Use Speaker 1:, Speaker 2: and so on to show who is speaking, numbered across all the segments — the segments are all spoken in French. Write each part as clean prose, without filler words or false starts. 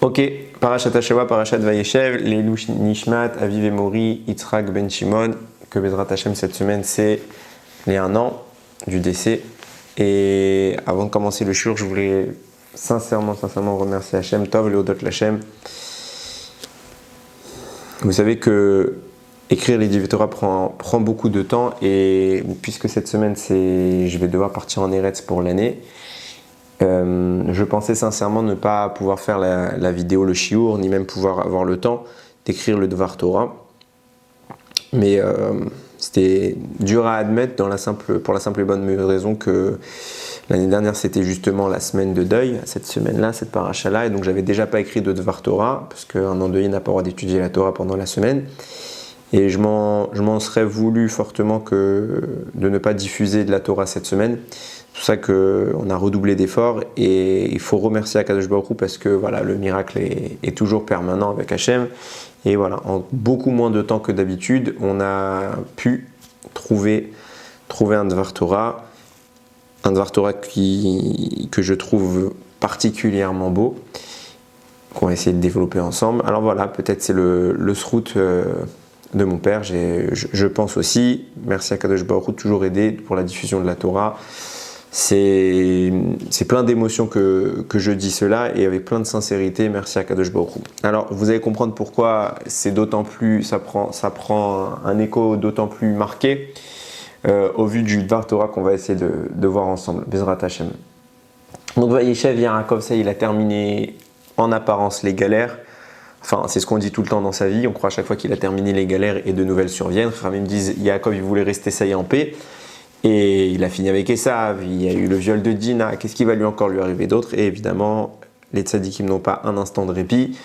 Speaker 1: Ok, Parashat Hashavua, Parashat Vayeshev, les Nishmat, Aviv et Mori, Yitzhak Ben Shimon, que Bezrat Hashem cette semaine c'est les 1 an du décès. Et avant de commencer le shur, je voulais sincèrement remercier Hashem, Tov, Leodot Hashem. Vous savez que écrire les Divrei Torah prend beaucoup de temps, et puisque cette semaine je vais devoir partir en Eretz pour l'année, je pensais sincèrement ne pas pouvoir faire la vidéo, le shiur, ni même pouvoir avoir le temps d'écrire le Dvar Torah. Mais c'était dur à admettre pour la simple et bonne raison que l'année dernière c'était justement la semaine de deuil, cette semaine-là, cette paracha-là, et donc j'avais déjà pas écrit de Dvar Torah, parce qu'un endeuillé n'a pas le droit d'étudier la Torah pendant la semaine. Et je m'en serais voulu fortement de ne pas diffuser de la Torah cette semaine. C'est pour ça qu'on a redoublé d'efforts, et il faut remercier Akadosh Baruch Hu parce que voilà, le miracle est toujours permanent avec Hachem. Et voilà, en beaucoup moins de temps que d'habitude, on a pu trouver un Dvar Torah que je trouve particulièrement beau, qu'on va essayer de développer ensemble. Alors voilà, peut-être c'est le srout de mon père, je pense aussi. Merci à Kadosh Baruch Hu de toujours aider pour la diffusion de la Torah. C'est plein d'émotions que je dis cela, et avec plein de sincérité. Merci à Kadosh Baruch Hu. Alors vous allez comprendre pourquoi c'est d'autant plus, ça prend un écho d'autant plus marqué au vu du Dvar Torah qu'on va essayer de voir ensemble. Bezrat Hashem. Donc Vayeshev Yaakov, ça il a terminé en apparence les galères. Enfin, c'est ce qu'on dit tout le temps dans sa vie. On croit à chaque fois qu'il a terminé les galères et de nouvelles surviennent. Chachamim me disent Yaakov il voulait rester ça y en paix. Et il a fini avec Esav, il y a eu le viol de Dina, qu'est-ce qui va encore lui arriver d'autre? Et évidemment, les tzadikim n'ont pas un instant de répit.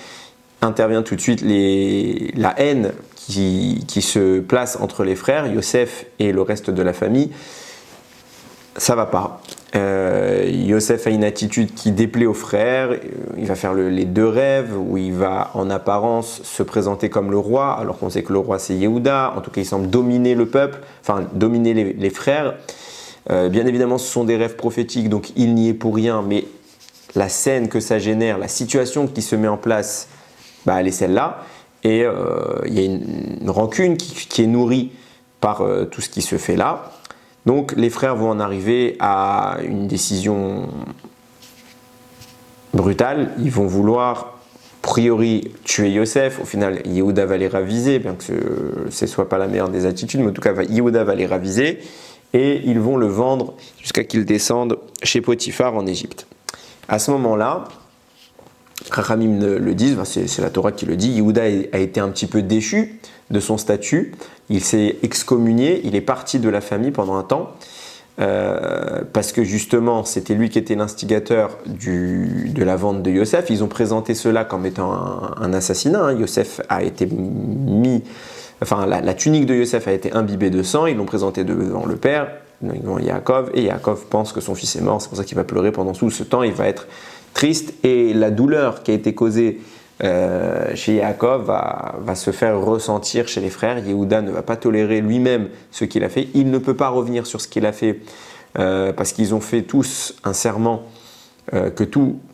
Speaker 1: Intervient tout de suite la haine qui se place entre les frères, Yosef et le reste de la famille. Ça va pas. Yosef a une attitude qui déplaît aux frères. Il va faire les deux rêves où il va en apparence se présenter comme le roi, alors qu'on sait que le roi c'est Yehuda. En tout cas, il semble dominer le peuple, enfin dominer les frères. Bien évidemment, ce sont des rêves prophétiques, donc il n'y est pour rien. Mais la scène que ça génère, la situation qui se met en place, elle est celle-là. Et il y a une rancune qui est nourrie par tout ce qui se fait là. Donc les frères vont en arriver à une décision brutale. Ils vont vouloir, a priori, tuer Yosef. Au final, Yehuda va les raviser, bien que ce ne soit pas la meilleure des attitudes, mais en tout cas, Yehuda va les raviser. Et ils vont le vendre jusqu'à qu'ils descendent chez Potiphar en Égypte. À ce moment-là, Chachamim le disent, c'est la Torah qui le dit, Yehuda a été un petit peu déchu de son statut, il s'est excommunié, il est parti de la famille pendant un temps, parce que justement c'était lui qui était l'instigateur de la vente de Yosef. Ils ont présenté cela comme étant un assassinat. Yosef a été la tunique de Yosef a été imbibée de sang, ils l'ont présenté devant le père, devant Yaakov, et Yaakov pense que son fils est mort, c'est pour ça qu'il va pleurer pendant tout ce temps, il va être triste, et la douleur qui a été causée chez Yaakov va se faire ressentir chez les frères. Yehuda ne va pas tolérer lui-même ce qu'il a fait. Il ne peut pas revenir sur ce qu'il a fait parce qu'ils ont fait tous un serment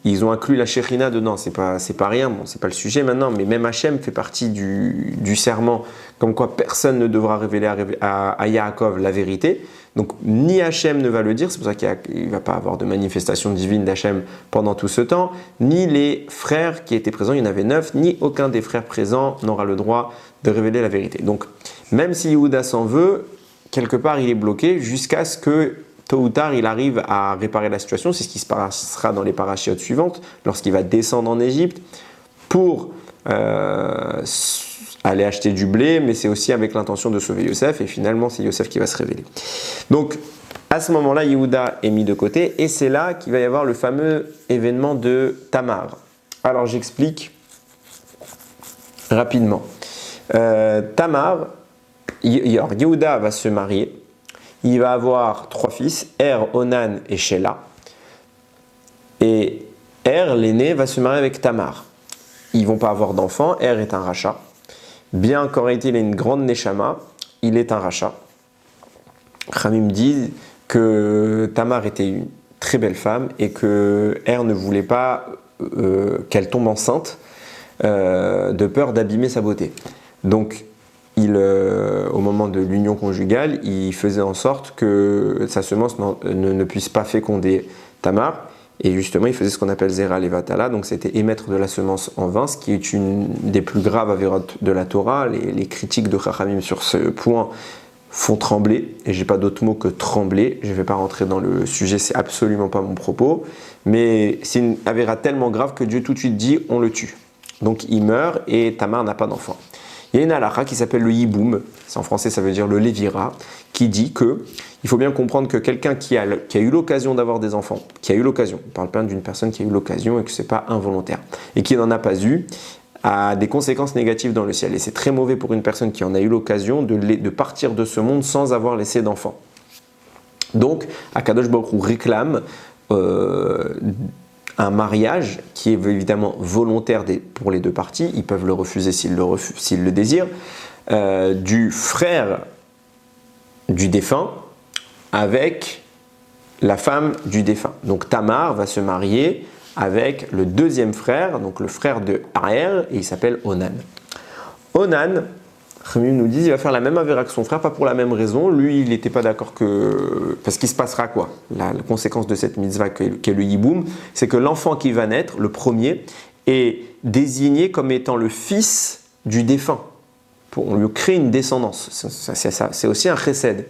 Speaker 1: ils ont inclus la Shekhinah dedans. C'est pas rien, bon, c'est pas le sujet maintenant, mais même Hachem fait partie du serment, comme quoi personne ne devra révéler à Yaakov la vérité. Donc ni Hachem ne va le dire, c'est pour ça qu'il ne va pas avoir de manifestation divine d'Hachem pendant tout ce temps, ni les frères qui étaient présents, il y en avait 9, ni aucun des frères présents n'aura le droit de révéler la vérité. Donc même si Yehuda s'en veut, quelque part il est bloqué jusqu'à ce que tôt ou tard il arrive à réparer la situation. C'est ce qui se passera dans les parachiotes suivantes, lorsqu'il va descendre en Égypte pour aller acheter du blé, mais c'est aussi avec l'intention de sauver Yosef, et finalement c'est Yosef qui va se révéler. Donc à ce moment-là, Yehuda est mis de côté, et c'est là qu'il va y avoir le fameux événement de Tamar. Alors j'explique rapidement. Tamar, Yehuda va se marier, il va avoir 3 fils, Er, Onan et Shelah, et Er, l'aîné, va se marier avec Tamar. Ils ne vont pas avoir d'enfants. Er est un rachat. Bien qu'en réalité il ait une grande neshama, il est un rachat. Chachamim dit que Tamar était une très belle femme et que Er ne voulait pas qu'elle tombe enceinte de peur d'abîmer sa beauté. Donc, au moment de l'union conjugale, il faisait en sorte que sa semence ne puisse pas féconder Tamar. Et justement, il faisait ce qu'on appelle Zera Levatala, donc c'était émettre de la semence en vain, ce qui est une des plus graves avérotes de la Torah. Les critiques de Chachamim sur ce point font trembler, et j'ai pas d'autre mot que trembler. Je vais pas rentrer dans le sujet, c'est absolument pas mon propos, mais c'est une avéra tellement grave que Dieu tout de suite dit on le tue. Donc il meurt et Tamar n'a pas d'enfant. Il y a une halakha qui s'appelle le yiboum, en français ça veut dire le lévira, qui dit que il faut bien comprendre que quelqu'un qui a eu l'occasion d'avoir des enfants, qui a eu l'occasion, on parle pas d'une personne qui a eu l'occasion et que c'est pas involontaire, et qui n'en a pas eu, a des conséquences négatives dans le ciel. Et c'est très mauvais pour une personne qui en a eu l'occasion de partir de ce monde sans avoir laissé d'enfants. Donc, Akadosh Baruch Hu réclame un mariage qui est évidemment volontaire pour les deux parties, ils peuvent le refuser s'ils le désirent, du frère du défunt avec la femme du défunt. Donc Tamar va se marier avec le deuxième frère, donc le frère de Aer, et il s'appelle Onan. Onan, Chachamim nous dit, il va faire la même avéra que son frère, pas pour la même raison. Lui, il n'était pas d'accord parce qu'il se passera quoi? La conséquence de cette mitzvah qu'est le yiboum, c'est que l'enfant qui va naître, le premier, est désigné comme étant le fils du défunt. On lui crée une descendance. C'est aussi un chesed.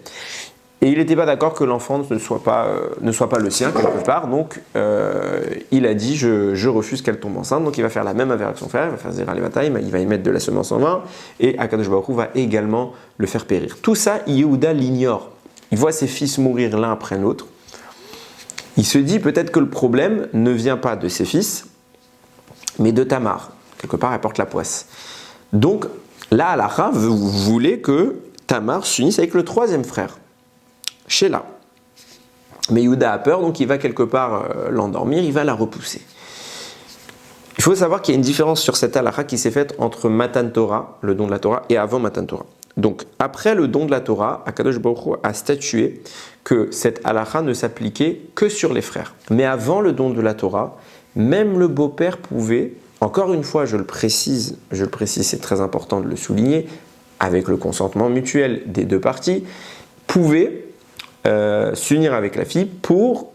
Speaker 1: Et il n'était pas d'accord que l'enfant ne soit pas le sien quelque part, donc il a dit je refuse qu'elle tombe enceinte, donc il va faire la même avéra que son frère, il va faire Zera Levata, il va y mettre de la semence en vain, et Akadosh Baruch Hu va également le faire périr. Tout ça, Yehuda l'ignore. Il voit ses fils mourir l'un après l'autre. Il se dit peut-être que le problème ne vient pas de ses fils, mais de Tamar. Quelque part, elle porte la poisse. Donc, la halakha voulait que Tamar s'unisse avec le troisième frère, Sheila. Mais Yehuda a peur, donc il va quelque part l'endormir, il va la repousser. Il faut savoir qu'il y a une différence sur cette halakha qui s'est faite entre Matan Torah, le don de la Torah, et avant Matan Torah. Donc, après le don de la Torah, Akadosh Baruch Hu a statué que cette halakha ne s'appliquait que sur les frères. Mais avant le don de la Torah, même le beau-père pouvait, encore une fois, je le précise, c'est très important de le souligner, avec le consentement mutuel des deux parties, pouvait s'unir avec la fille pour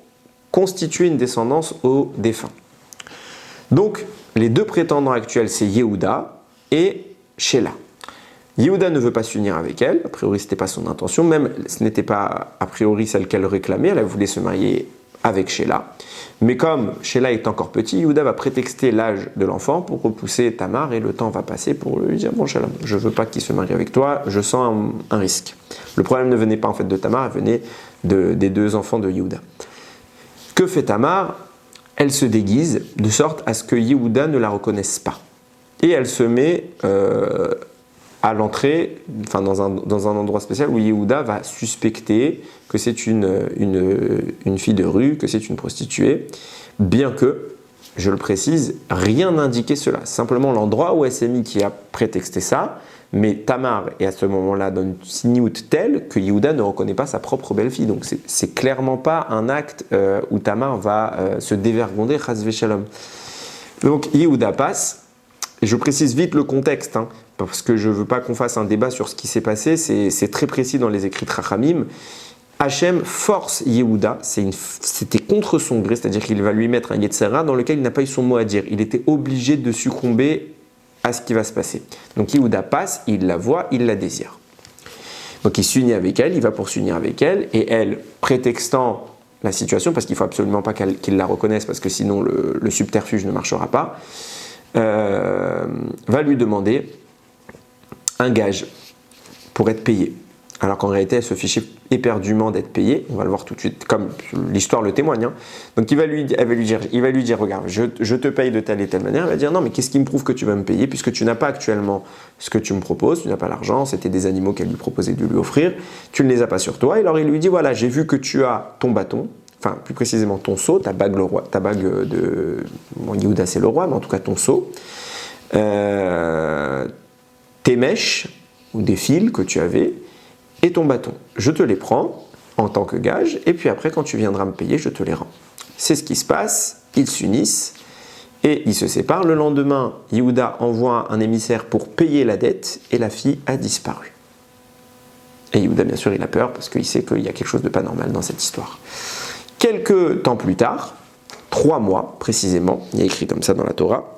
Speaker 1: constituer une descendance au défunt. Donc, les deux prétendants actuels, c'est Yehuda et Sheila. Yehuda ne veut pas s'unir avec elle, a priori ce n'était pas son intention, même ce n'était pas a priori celle qu'elle réclamait, elle voulait se marier avec Sheila. Mais comme Sheila est encore petit, Yehuda va prétexter l'âge de l'enfant pour repousser Tamar et le temps va passer pour lui dire « Bon Sheila, je ne veux pas qu'il se marie avec toi, je sens un risque ». Le problème ne venait pas en fait de Tamar, il venait des deux enfants de Yehuda. Que fait Tamar? Elle se déguise de sorte à ce que Yehuda ne la reconnaisse pas. Et elle se met à l'entrée, enfin dans un endroit spécial où Yehuda va suspecter que c'est une fille de rue, que c'est une prostituée, bien que, je le précise, rien n'indiquait cela. Simplement l'endroit où elle s'est mise qui a prétexté ça, mais Tamar est à ce moment-là dans une sniout telle que Yehuda ne reconnaît pas sa propre belle-fille. Donc c'est clairement pas un acte où Tamar va se dévergonder, chas v'shalom. Donc Yehuda passe, et je précise vite le contexte, parce que je ne veux pas qu'on fasse un débat sur ce qui s'est passé, c'est très précis dans les écrits de Chachamim. Hachem force Yehuda, c'était contre son gré, c'est-à-dire qu'il va lui mettre un Yetzera dans lequel il n'a pas eu son mot à dire. Il était obligé de succomber à ce qui va se passer. Donc Yehuda passe, il la voit, il la désire. Donc il s'unit avec elle, il va pour s'unir avec elle, et elle, prétextant la situation, parce qu'il ne faut absolument pas qu'il la reconnaisse, parce que sinon le subterfuge ne marchera pas, va lui demander un gage pour être payée. Alors qu'en réalité, elle se fichait éperdument d'être payée. On va le voir tout de suite, comme l'histoire le témoigne. Donc il va lui dire, regarde, je te paye de telle et telle manière. Elle va dire, non, mais qu'est-ce qui me prouve que tu vas me payer, puisque tu n'as pas actuellement ce que tu me proposes, tu n'as pas l'argent, c'était des animaux qu'elle lui proposait de lui offrir, tu ne les as pas sur toi. Et alors il lui dit, voilà, j'ai vu que tu as ton bâton, enfin plus précisément ton sceau, ta bague de... Bon, Yehuda c'est le roi, mais en tout cas ton sceau, tes mèches, ou des fils que tu avais, et ton bâton. Je te les prends en tant que gage, et puis après, quand tu viendras me payer, je te les rends. C'est ce qui se passe, ils s'unissent, Et ils se séparent. Le lendemain, Yehuda envoie un émissaire pour payer la dette et la fille a disparu. Et Yehuda, bien sûr, il a peur parce qu'il sait qu'il y a quelque chose de pas normal dans cette histoire. Quelques temps plus tard, 3 mois précisément, il y a écrit comme ça dans la Torah,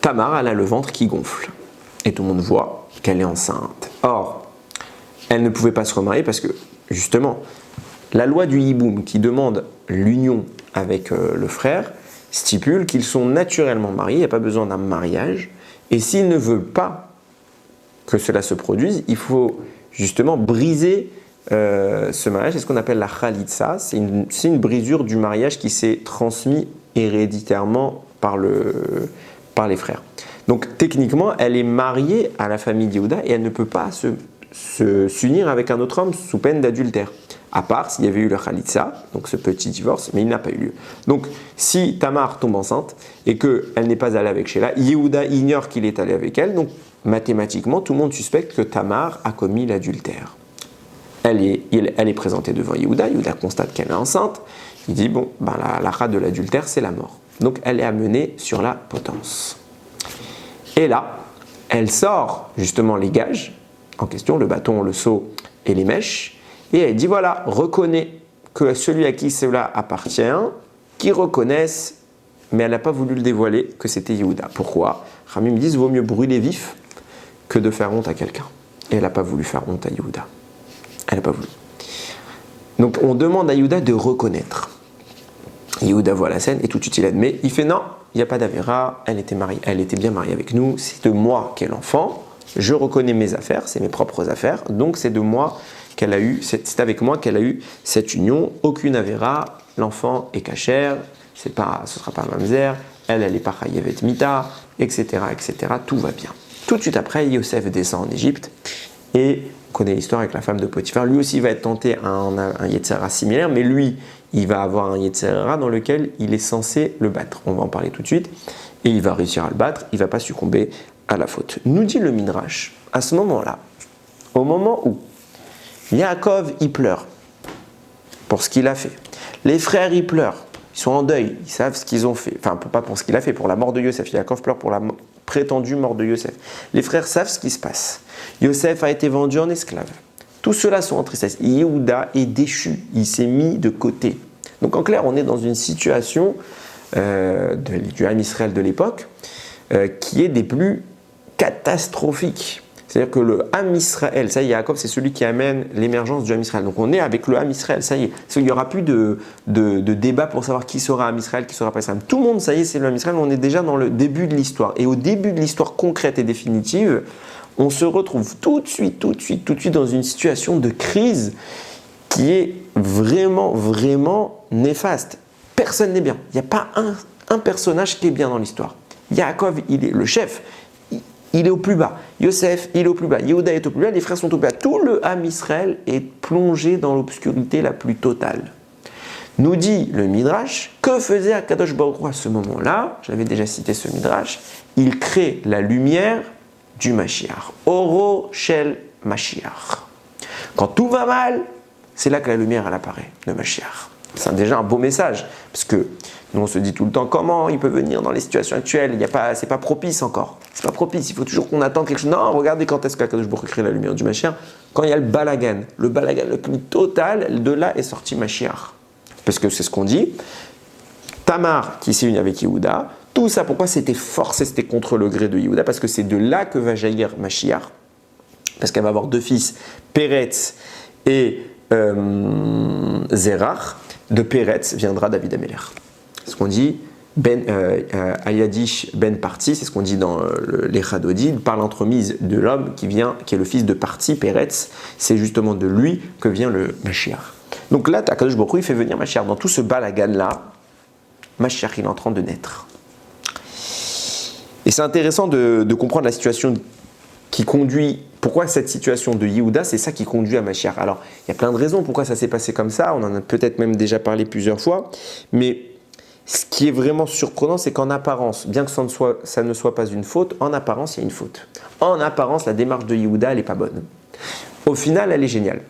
Speaker 1: Tamar, elle a le ventre qui gonfle. Et tout le monde voit qu'elle est enceinte. Or, elle ne pouvait pas se remarier parce que, justement, la loi du Yiboum qui demande l'union avec le frère stipule qu'ils sont naturellement mariés, il n'y a pas besoin d'un mariage. Et s'ils ne veulent pas que cela se produise, il faut justement briser ce mariage. C'est ce qu'on appelle la Khalitsa. C'est une brisure du mariage qui s'est transmis héréditairement par les frères. Donc techniquement, elle est mariée à la famille d'Yehuda et elle ne peut pas s'unir avec un autre homme sous peine d'adultère. À part s'il y avait eu le Khalitsa, donc ce petit divorce, mais il n'a pas eu lieu. Donc si Tamar tombe enceinte et qu'elle n'est pas allée avec Sheila, Yehuda ignore qu'il est allé avec elle, donc mathématiquement, tout le monde suspecte que Tamar a commis l'adultère. Elle est présentée devant Yehuda, Yehuda constate qu'elle est enceinte, il dit bon, la rate de l'adultère c'est la mort. Donc elle est amenée sur la potence. Et là, elle sort justement les gages en question, le bâton, le seau et les mèches, et elle dit voilà, reconnais que celui à qui cela appartient, qui reconnaissent, mais elle n'a pas voulu le dévoiler, que c'était Yehuda. Pourquoi? Ramim disent vaut mieux brûler vif que de faire honte à quelqu'un. Et elle n'a pas voulu faire honte à Yehuda. Elle n'a pas voulu. Donc on demande à Yehuda de reconnaître. Yehuda voit la scène et tout de suite il admet, il fait non, il n'y a pas d'Avera, elle était bien mariée avec nous, c'est de moi qu'est l'enfant, je reconnais mes affaires, c'est mes propres affaires, donc c'est de moi qu'elle a eu, c'est avec moi qu'elle a eu cette union, aucune Avera, l'enfant est cachère, ce ne sera pas mamzer, elle est pas chayevet mita, etc., etc., tout va bien. Tout de suite après, Yosef descend en Égypte et on connaît l'histoire avec la femme de Potiphar. Lui aussi va être tenté à un Yetzera similaire, mais lui, il va avoir un Yetzera dans lequel il est censé le battre. On va en parler tout de suite. Et il va réussir à le battre, il ne va pas succomber à la faute. Nous dit le Midrash, à ce moment-là, au moment où Yaakov, il pleure pour ce qu'il a fait. Les frères, ils pleurent. Ils sont en deuil, ils savent ce qu'ils ont fait. Enfin, pas pour ce qu'il a fait, pour la mort de Yosef. Yaakov pleure pour la prétendue mort de Yosef. Les frères savent ce qui se passe. Yosef a été vendu en esclave. Tous ceux-là sont en tristesse. Yehuda est déchu, il s'est mis de côté. Donc en clair, on est dans une situation du Ham Israël de l'époque qui est des plus catastrophiques. C'est-à-dire que le Ham Israël, ça y est, Yaakov, c'est celui qui amène l'émergence du Ham Israël. Donc on est avec le Ham Israël, ça y est. Il n'y aura plus de débat pour savoir qui sera Ham Israël, qui sera pas Israël. Tout le monde, ça y est, c'est le Ham Israël. On est déjà dans le début de l'histoire. Et au début de l'histoire concrète et définitive, on se retrouve tout de suite dans une situation de crise qui est vraiment, vraiment néfaste. Personne n'est bien. Il n'y a pas un personnage qui est bien dans l'histoire. Yaakov, il est le chef. Il est au plus bas. Yosef, il est au plus bas. Yehuda est au plus bas. Les frères sont au plus bas. Tout le Ham Israël est plongé dans l'obscurité la plus totale. Nous dit le Midrash, que faisait Akadosh Baruch Hu à ce moment-là? J'avais déjà cité ce Midrash. Il crée la lumière du Mashiach. Oro Shel Mashiach. Quand tout va mal, c'est là que la lumière elle apparaît, le Mashiach. C'est déjà un beau message, parce que nous on se dit tout le temps comment il peut venir dans les situations actuelles, c'est pas propice encore. C'est pas propice, il faut toujours qu'on attende quelque chose. Non, regardez quand est-ce qu'Akadosh Baruch Hu crée la lumière du Mashiach, quand il y a le balagan le plus total, de là est sorti Mashiach. Parce que c'est ce qu'on dit. Tamar qui s'est unie avec Yehuda, tout ça, pourquoi c'était forcé, c'était contre le gré de Yehuda? Parce que c'est de là que va jaillir Mashiach. Parce qu'elle va avoir 2 fils, Péretz et Zerach. De Péretz viendra David Améler. C'est ce qu'on dit, Ayadish ben Parti, c'est ce qu'on dit dans les Chadodid, par l'entremise de l'homme qui est le fils de Parti, Péretz. C'est justement de lui que vient le Mashiach. Donc là, Akadosh Baruch Hu, il fait venir Mashiach. Dans tout ce balagan-là, Mashiach, il est en train de naître. Et c'est intéressant de comprendre la situation qui conduit, pourquoi cette situation de Yehuda, c'est ça qui conduit à Mashiach. Alors, il y a plein de raisons pourquoi ça s'est passé comme ça, on en a peut-être même déjà parlé plusieurs fois, mais ce qui est vraiment surprenant, c'est qu'en apparence, bien que ça ne soit pas une faute, en apparence, il y a une faute. En apparence, la démarche de Yehuda, elle n'est pas bonne. Au final, elle est géniale.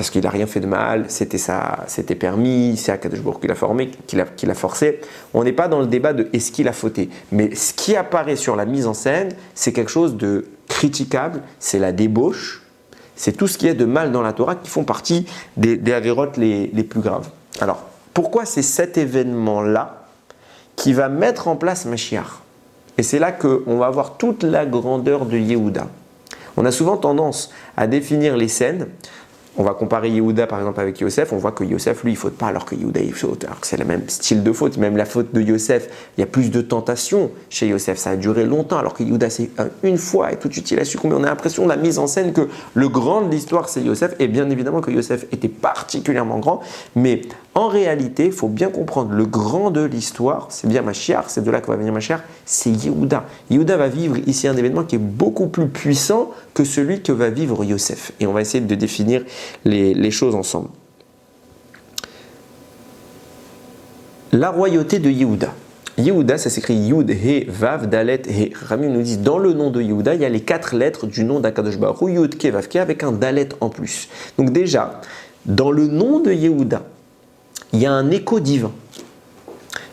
Speaker 1: parce qu'il n'a rien fait de mal, c'était permis, c'est Akadosh Baruch Hu qui l'a forcé. On n'est pas dans le débat de est-ce qu'il a fauté. Mais ce qui apparaît sur la mise en scène, c'est quelque chose de critiquable, c'est la débauche, c'est tout ce qui est de mal dans la Torah qui font partie des avérotes les plus graves. Alors, pourquoi c'est cet événement-là qui va mettre en place Mashiach? Et c'est là qu'on va avoir toute la grandeur de Yehuda. On a souvent tendance à définir les scènes. On va comparer Yehuda par exemple avec Yosef, on voit que Yosef lui il faute pas alors que Yehuda il faute, alors que c'est le même style de faute, même la faute de Yosef, il y a plus de tentation chez Yosef, ça a duré longtemps alors que Yehuda c'est une fois et tout de suite il a succombé. On a l'impression de la mise en scène que le grand de l'histoire c'est Yosef, et bien évidemment que Yosef était particulièrement grand, mais en réalité il faut bien comprendre le grand de l'histoire, c'est bien Mashiach, c'est de là que va venir Mashiach, c'est Yehuda. Yehuda va vivre ici un événement qui est beaucoup plus puissant que celui que va vivre Yosef, et on va essayer de définir les choses ensemble. La royauté de Yehuda. Yehuda, ça s'écrit Yud, He, Vav, Dalet, He. Rami nous dit, dans le nom de Yehuda, il y a les 4 lettres du nom d'Akadosh Baruch Hu, Yud, Ke, Vav, Ke, avec un Dalet en plus. Donc déjà, dans le nom de Yehuda, il y a un écho divin.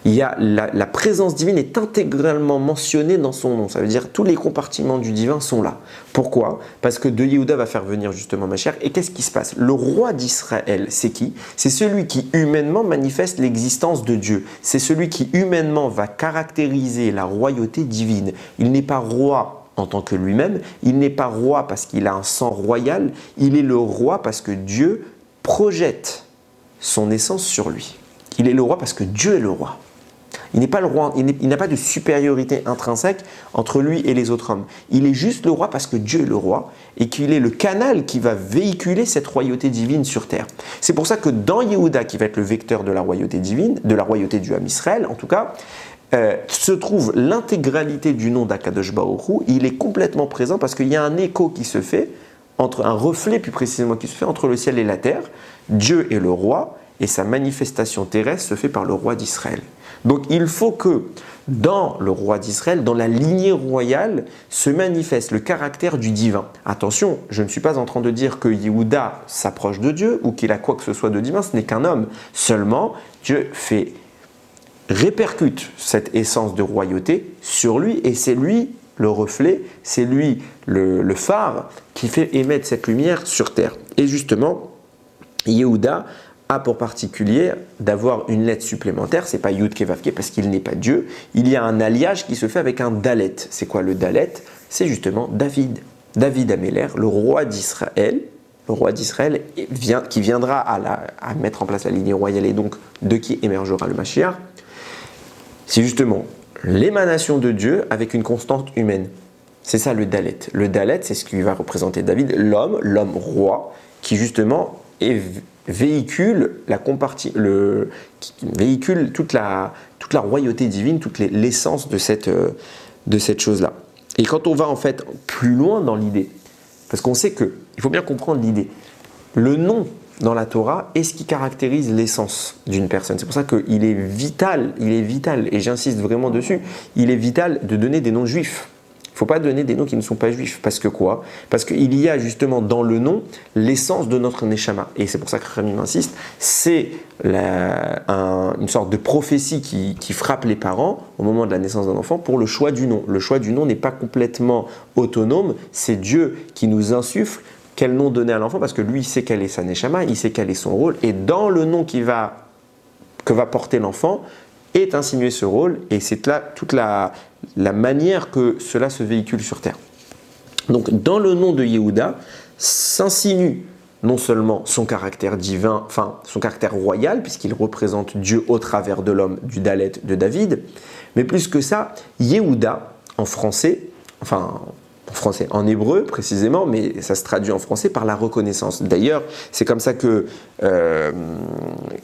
Speaker 1: Il y a la présence divine est intégralement mentionnée dans son nom. Ça veut dire tous les compartiments du divin sont là. Pourquoi? Parce que de Yehuda va faire venir justement Mashiach. Et qu'est-ce qui se passe? Le roi d'Israël, c'est qui? C'est celui qui humainement manifeste l'existence de Dieu. C'est celui qui humainement va caractériser la royauté divine. Il n'est pas roi en tant que lui-même. Il n'est pas roi parce qu'il a un sang royal. Il est le roi parce que Dieu projette son essence sur lui. Il est le roi parce que Dieu est le roi. Il n'est pas le roi, il n'a pas de supériorité intrinsèque entre lui et les autres hommes. Il est juste le roi parce que Dieu est le roi et qu'il est le canal qui va véhiculer cette royauté divine sur terre. C'est pour ça que dans Yehuda, qui va être le vecteur de la royauté divine, de la royauté du Ham Israël en tout cas, se trouve l'intégralité du nom d'Akadosh Baruch Hu. Il est complètement présent parce qu'il y a un écho qui se fait, entre un reflet plus précisément qui se fait entre le ciel et la terre. Dieu est le roi et sa manifestation terrestre se fait par le roi d'Israël. Donc il faut que dans le roi d'Israël, dans la lignée royale, se manifeste le caractère du divin. Attention, je ne suis pas en train de dire que Yehuda s'approche de Dieu ou qu'il a quoi que ce soit de divin, ce n'est qu'un homme. Seulement, Dieu répercute cette essence de royauté sur lui et c'est lui le reflet, c'est lui le phare qui fait émettre cette lumière sur terre. Et justement, Yehuda a pour particulier d'avoir une lettre supplémentaire, c'est pas Yud Ke Vav Ke parce qu'il n'est pas Dieu, il y a un alliage qui se fait avec un Dalet. C'est quoi le Dalet? C'est justement David. David Améler, le roi d'Israël qui viendra à mettre en place la lignée royale et donc de qui émergera le Mashiach. C'est justement l'émanation de Dieu avec une constante humaine. C'est ça le Dalet. Le Dalet, c'est ce qui va représenter David, l'homme roi, qui justement véhicule toute la royauté divine, toute l'essence de cette chose-là. Et quand on va en fait plus loin dans l'idée, parce qu'on sait que, il faut bien comprendre l'idée, le nom dans la Torah est ce qui caractérise l'essence d'une personne. C'est pour ça qu'il est vital, et j'insiste vraiment dessus, il est vital de donner des noms juifs. Il ne faut pas donner des noms qui ne sont pas juifs. Parce que quoi? Parce qu'il y a justement dans le nom l'essence de notre Neshama. Et c'est pour ça que Rami insiste, c'est une sorte de prophétie qui frappe les parents au moment de la naissance d'un enfant pour le choix du nom. Le choix du nom n'est pas complètement autonome, c'est Dieu qui nous insuffle quel nom donner à l'enfant parce que lui il sait quel est sa Neshama, il sait quel est son rôle. Et dans le nom que va porter l'enfant, est insinué ce rôle et c'est là toute la manière que cela se véhicule sur terre. Donc dans le nom de Yehuda s'insinue non seulement son caractère divin, enfin son caractère royal puisqu'il représente Dieu au travers de l'homme du Dalet de David, mais plus que ça, Yehuda en français, en hébreu précisément, mais ça se traduit en français par la reconnaissance. D'ailleurs, c'est comme ça que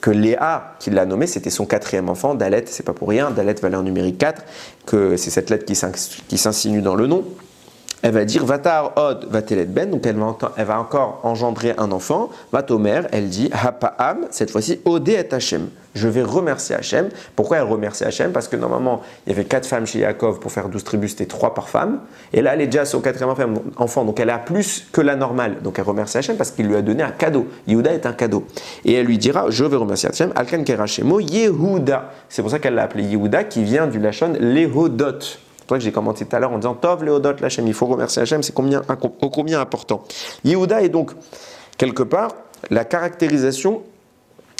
Speaker 1: Léa, qui l'a nommé, c'était son 4e enfant, Dalet, c'est pas pour rien, Dalet valeur numérique 4, que c'est cette lettre qui s'insinue dans le nom. elle va dire Vatar od vatelet ben, donc elle va encore engendrer un enfant. Vatomer, elle dit Hapa'am, cette fois-ci Odé et Hachem. Je vais remercier Hachem. Pourquoi elle remercie Hachem? Parce que normalement, il y avait 4 femmes chez Yaakov pour faire 12 tribus, c'était 3 par femme. Et là, elle est déjà à son 4e enfant, donc elle a plus que la normale. Donc elle remercie Hachem parce qu'il lui a donné un cadeau. Yehuda est un cadeau. Et elle lui dira Je vais remercier Hachem. Alkan Kerachemo Yehuda. C'est pour ça qu'elle l'a appelé Yehuda, qui vient du Lachon Lehodot. C'est pour ça que j'ai commenté tout à l'heure en disant Tov Lehodot Lachem. Il faut remercier Hachem, c'est combien important. Yehuda est donc, quelque part, la caractérisation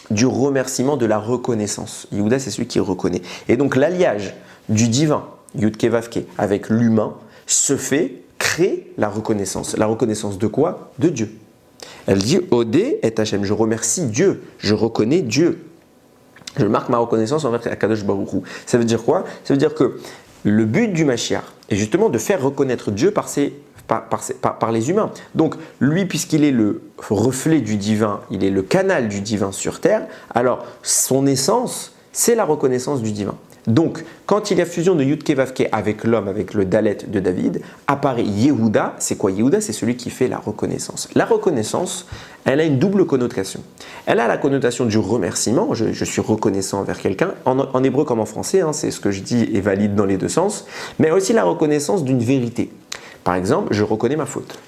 Speaker 1: du remerciement, de la reconnaissance. Yehuda, c'est celui qui reconnaît. Et donc l'alliage du divin, Yudke Vavke, avec l'humain, crée la reconnaissance. La reconnaissance de quoi? De Dieu. Elle dit Odé et Hachem, je remercie Dieu, je reconnais Dieu. Je marque ma reconnaissance envers Akadosh Baruch Hu. Ça veut dire quoi? Ça veut dire que le but du Mashiach est justement de faire reconnaître Dieu par les humains. Donc lui, puisqu'il est le reflet du divin, il est le canal du divin sur terre, alors son essence, c'est la reconnaissance du divin. Donc, quand il y a fusion de Yudke Vavke avec l'homme, avec le Dalet de David, apparaît Yehuda. C'est quoi Yehuda? C'est celui qui fait la reconnaissance. La reconnaissance, elle a une double connotation. Elle a la connotation du remerciement, je suis reconnaissant envers quelqu'un, en hébreu comme en français, c'est ce que je dis est valide dans les deux sens, mais aussi la reconnaissance d'une vérité. Par exemple, je reconnais ma faute.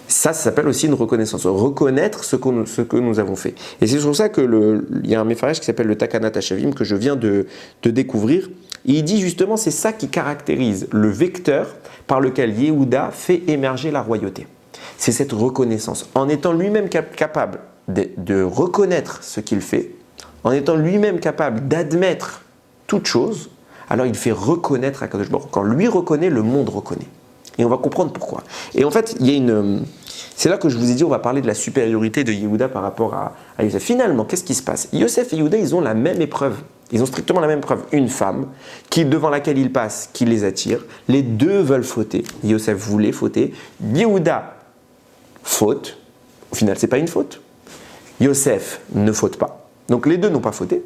Speaker 1: Ça s'appelle aussi une reconnaissance, reconnaître ce que nous avons fait. Et c'est sur ça qu'il y a un méfarèche qui s'appelle le Takanat Hashavim que je viens de découvrir. Et il dit justement, c'est ça qui caractérise le vecteur par lequel Yehuda fait émerger la royauté. C'est cette reconnaissance. En étant lui-même capable de reconnaître ce qu'il fait, en étant lui-même capable d'admettre toute chose, alors il fait reconnaître Akadosh Baruch Hu. Quand lui reconnaît, le monde reconnaît. Et on va comprendre pourquoi. Et en fait, c'est là que je vous ai dit, on va parler de la supériorité de Yehuda par rapport à Yosef. Finalement, qu'est-ce qui se passe? Yosef et Yehuda, ils ont la même épreuve. Ils ont strictement la même épreuve. Une femme devant laquelle ils passent, qui les attire. Les deux veulent fauter. Yosef voulait fauter. Yehuda faute. Au final, ce n'est pas une faute. Yosef ne faute pas. Donc les deux n'ont pas fauté.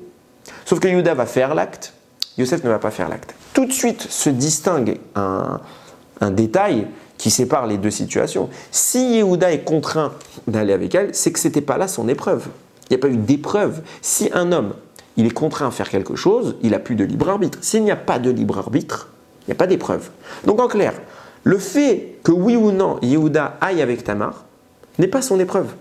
Speaker 1: Sauf que Yehuda va faire l'acte. Yosef ne va pas faire l'acte. Tout de suite se distingue un détail qui sépare les deux situations. Si Yehuda est contraint d'aller avec elle, c'est que ce n'était pas là son épreuve. Il n'y a pas eu d'épreuve. Si un homme, il est contraint à faire quelque chose, il n'a plus de libre arbitre. S'il n'y a pas de libre arbitre, il n'y a pas d'épreuve. Donc en clair, le fait que oui ou non Yehuda aille avec Tamar n'est pas son épreuve.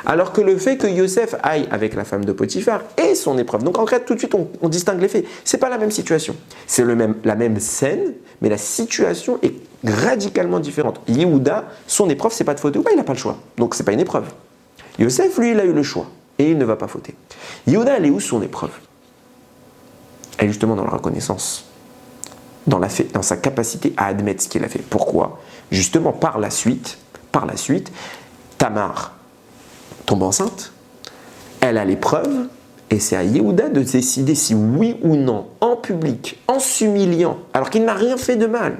Speaker 1: Alors que le fait que Yosef aille avec la femme de Potiphar est son épreuve. Donc en fait, tout de suite, on distingue les faits. Ce n'est pas la même situation. C'est la même scène, mais la situation est radicalement différente. Yehuda, son épreuve, c'est pas de fauter ou pas, il n'a pas le choix. Donc c'est pas une épreuve. Yosef, lui, il a eu le choix et il ne va pas fauter. Yehuda, elle est où son épreuve? Elle est justement dans la reconnaissance, dans sa capacité à admettre ce qu'il a fait. Pourquoi? Justement, par la suite, Tamar tombe enceinte, elle a l'épreuve, et c'est à Yehuda de décider si oui ou non, en public, en s'humiliant, alors qu'il n'a rien fait de mal,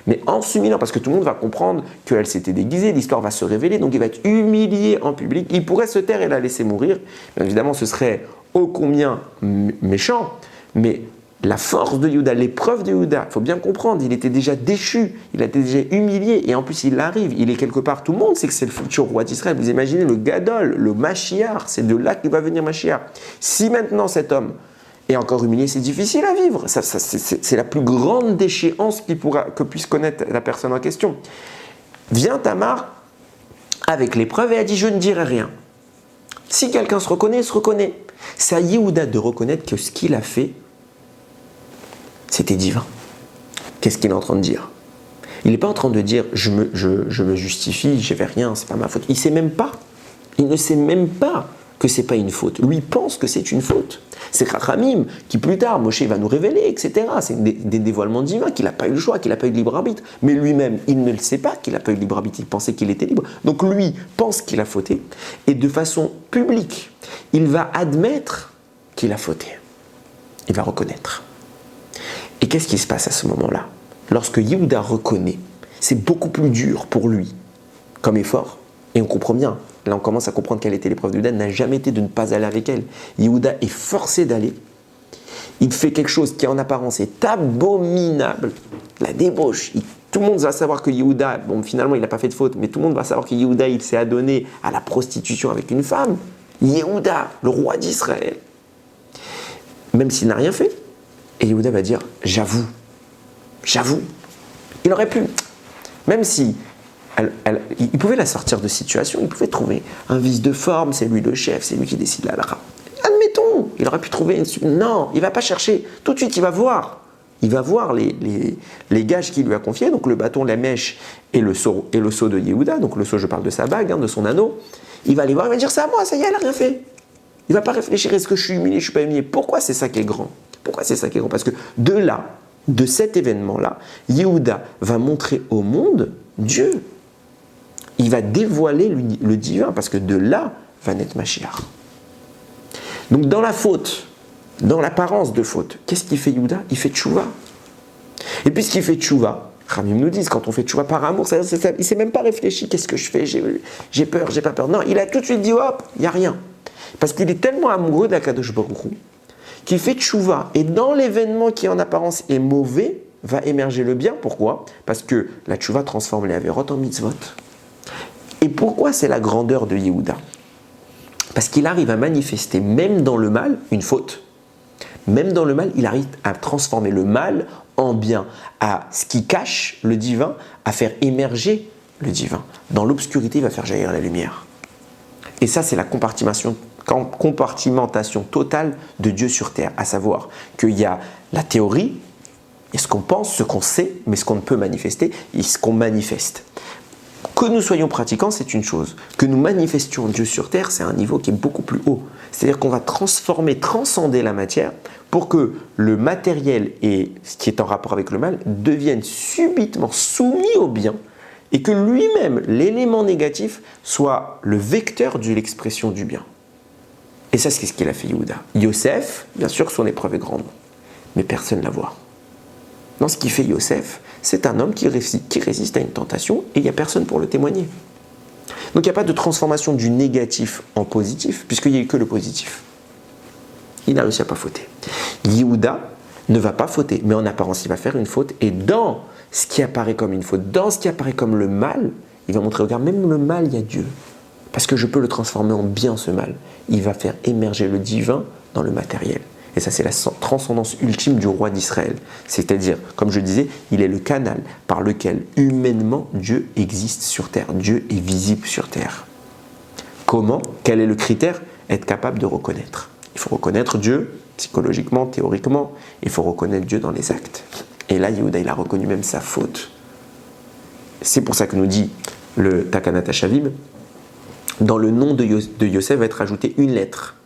Speaker 1: mais en s'humiliant, parce que tout le monde va comprendre qu'elle s'était déguisée, l'histoire va se révéler, donc il va être humilié en public, il pourrait se taire et la laisser mourir, bien évidemment ce serait ô combien méchant, mais la force de Yehuda, l'épreuve de Yehuda, il faut bien comprendre, il était déjà déchu, il a été déjà humilié, et en plus il arrive, il est quelque part, tout le monde sait que c'est le futur roi d'Israël. Vous imaginez le Gadol, le Mashiach, c'est de là qu'il va venir Mashiach. Si maintenant cet homme est encore humilié, c'est difficile à vivre, c'est la plus grande déchéance que puisse connaître la personne en question. Vient Tamar avec l'épreuve et a dit je ne dirai rien. Si quelqu'un se reconnaît, il se reconnaît. C'est à Yehuda de reconnaître que ce qu'il a fait, c'était divin. Qu'est-ce qu'il est en train de dire? Il n'est pas en train de dire je me justifie, je ne fais rien, c'est pas ma faute. Il ne sait même pas que c'est pas une faute. Lui pense que c'est une faute. C'est Chachamim qui plus tard, Moshe va nous révéler, etc. C'est des dévoilements divins, qu'il n'a pas eu le choix, qu'il n'a pas eu de libre arbitre. Mais lui-même, il ne le sait pas qu'il n'a pas eu de libre arbitre. Il pensait qu'il était libre. Donc lui pense qu'il a fauté. Et de façon publique, il va admettre qu'il a fauté. Il va reconnaître. Et qu'est-ce qui se passe à ce moment-là? Lorsque Yehuda reconnaît, c'est beaucoup plus dur pour lui comme effort. Et on comprend bien, là on commence à comprendre quelle était l'épreuve de Yehuda, n'a jamais été de ne pas aller avec elle. Yehuda est forcé d'aller. Il fait quelque chose qui en apparence est abominable. la débauche. Tout le monde va savoir que Yehuda, bon finalement il n'a pas fait de faute, mais tout le monde va savoir que Yehuda il s'est adonné à la prostitution avec une femme. Yehuda, le roi d'Israël, même s'il n'a rien fait. Et Yehuda va dire, j'avoue. Il aurait pu, même si il pouvait la sortir de situation, il pouvait trouver un vice de forme, c'est lui le chef, c'est lui qui décide la lara. Admettons, il aurait pu trouver une... Non, il ne va pas chercher. Tout de suite, il va voir. Il va voir les gages qu'il lui a confiés, donc le bâton, la mèche et le seau de Yehuda. Donc le seau, je parle de sa bague, de son anneau. Il va aller voir, il va dire, c'est à moi, ça y est, elle n'a rien fait. Il ne va pas réfléchir, est-ce que je suis humilié, je ne suis pas humilié. Pourquoi c'est ça qui est grand? Parce que de cet événement-là, Yehuda va montrer au monde Dieu. Il va dévoiler le divin, parce que de là va naître Mashiach. Donc dans la faute, dans l'apparence de faute, qu'est-ce qu'il fait Yehuda? Il fait tchouva. Et puisqu'il fait tchouva, Ramim nous disent, quand on fait tchouva par amour, il ne s'est même pas réfléchi, qu'est-ce que je fais, j'ai peur, j'ai pas peur. Non, il a tout de suite dit, hop, il n'y a rien. Parce qu'il est tellement amoureux d'Akadosh Baruch Hu, qu'il fait tchouva. Et dans l'événement qui en apparence est mauvais, va émerger le bien. Pourquoi? Parce que la tchouva transforme les avérotes en mitzvot. Et pourquoi c'est la grandeur de Yehuda? Parce qu'il arrive à manifester, même dans le mal, une faute. Même dans le mal, il arrive à transformer le mal en bien, à ce qui cache le divin, à faire émerger le divin. Dans l'obscurité, il va faire jaillir la lumière. Et ça, c'est la compartimentation totale de Dieu sur terre, à savoir qu'il y a la théorie, et ce qu'on pense, ce qu'on sait, mais ce qu'on ne peut manifester, et ce qu'on manifeste. Que nous soyons pratiquants, c'est une chose. Que nous manifestions Dieu sur terre, c'est un niveau qui est beaucoup plus haut. C'est-à-dire qu'on va transcender la matière pour que le matériel et ce qui est en rapport avec le mal deviennent subitement soumis au bien et que lui-même, l'élément négatif, soit le vecteur de l'expression du bien. Et ça, c'est ce qu'il a fait Yehuda. Yosef, bien sûr, son épreuve est grande, mais personne ne la voit. Non, ce qui fait Yosef, c'est un homme qui résiste à une tentation et il n'y a personne pour le témoigner. Donc il n'y a pas de transformation du négatif en positif, puisqu'il n'y a eu que le positif. Il n'a réussi à ne pas fauter. Yehuda ne va pas fauter, mais en apparence, il va faire une faute. Et dans ce qui apparaît comme une faute, dans ce qui apparaît comme le mal, il va montrer, regarde, même le mal, il y a Dieu. Parce que je peux le transformer en bien, ce mal. Il va faire émerger le divin dans le matériel. Et ça, c'est la transcendance ultime du roi d'Israël. C'est-à-dire, comme je disais, il est le canal par lequel, humainement, Dieu existe sur terre. Dieu est visible sur terre. Comment? Quel est le critère? Être capable de reconnaître. Il faut reconnaître Dieu, psychologiquement, théoriquement. Il faut reconnaître Dieu dans les actes. Et là, Yehuda, il a reconnu même sa faute. C'est pour ça que nous dit le Takanat HaShavim, dans le nom de Yosef va être ajoutée une lettre.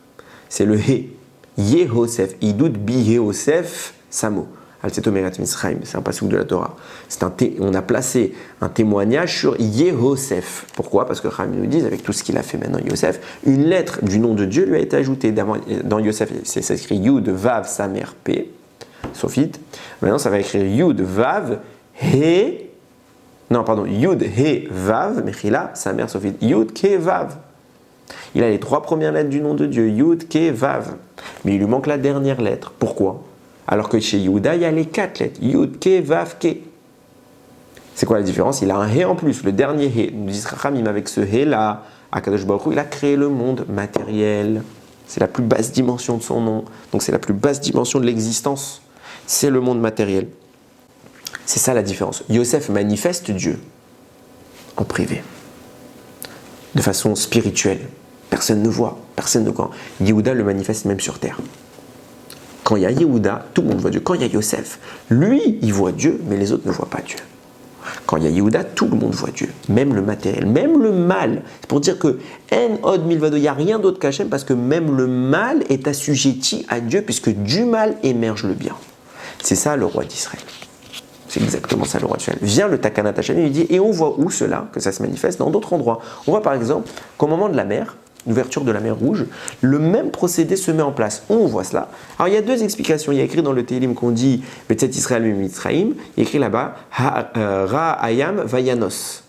Speaker 1: C'est le He. Yehosef, Idout bi Yehosef Samo. C'est un passage de la Torah. On a placé un témoignage sur Yehosef. Pourquoi? Parce que Ramim nous dit, avec tout ce qu'il a fait maintenant Yosef, une lettre du nom de Dieu lui a été ajoutée. Dans Yosef, c'est écrit Yud, Vav, Samer, P, Sophite. Maintenant, ça va écrire Yud, Vav, He. Non, pardon, Yud, He, Vav, Mechila, Samer, Sophite. Yud, Ke, Vav. Il a les 3 premières lettres du nom de Dieu, Yud, Ke, Vav. Mais il lui manque la dernière lettre. Pourquoi? Alors que chez Yehuda, il y a les 4 lettres. Yud, Ke, Vav, Ke. C'est quoi la différence? Il a un He en plus, le dernier He. Nous dit Rachamim, avec ce He-là, Akadosh Baruch Hu, il a créé le monde matériel. C'est la plus basse dimension de son nom. Donc c'est la plus basse dimension de l'existence. C'est le monde matériel. C'est ça la différence. Yosef manifeste Dieu en privé, de façon spirituelle. Personne ne voit, personne ne voit. Yehuda le manifeste même sur terre. Quand il y a Yehuda, tout le monde voit Dieu. Quand il y a Yosef, lui, il voit Dieu, mais les autres ne voient pas Dieu. Quand il y a Yehuda, tout le monde voit Dieu. Même le matériel, même le mal. C'est pour dire que En Od Milvado, il n'y a rien d'autre qu'Hachem, parce que même le mal est assujetti à Dieu, puisque du mal émerge le bien. C'est ça le roi d'Israël. C'est exactement ça le roi d'Israël. Vient le Takanat HaShavim, il dit, et on voit où cela, que ça se manifeste dans d'autres endroits. On voit par exemple qu'au moment de la mer, l'ouverture de la mer Rouge, le même procédé se met en place. On voit cela. Alors il y a 2 explications. Il y a écrit dans le Télim qu'on dit Betzet Israël Mitzraïm. Il y a écrit là-bas Ra-Ayam Vayanos.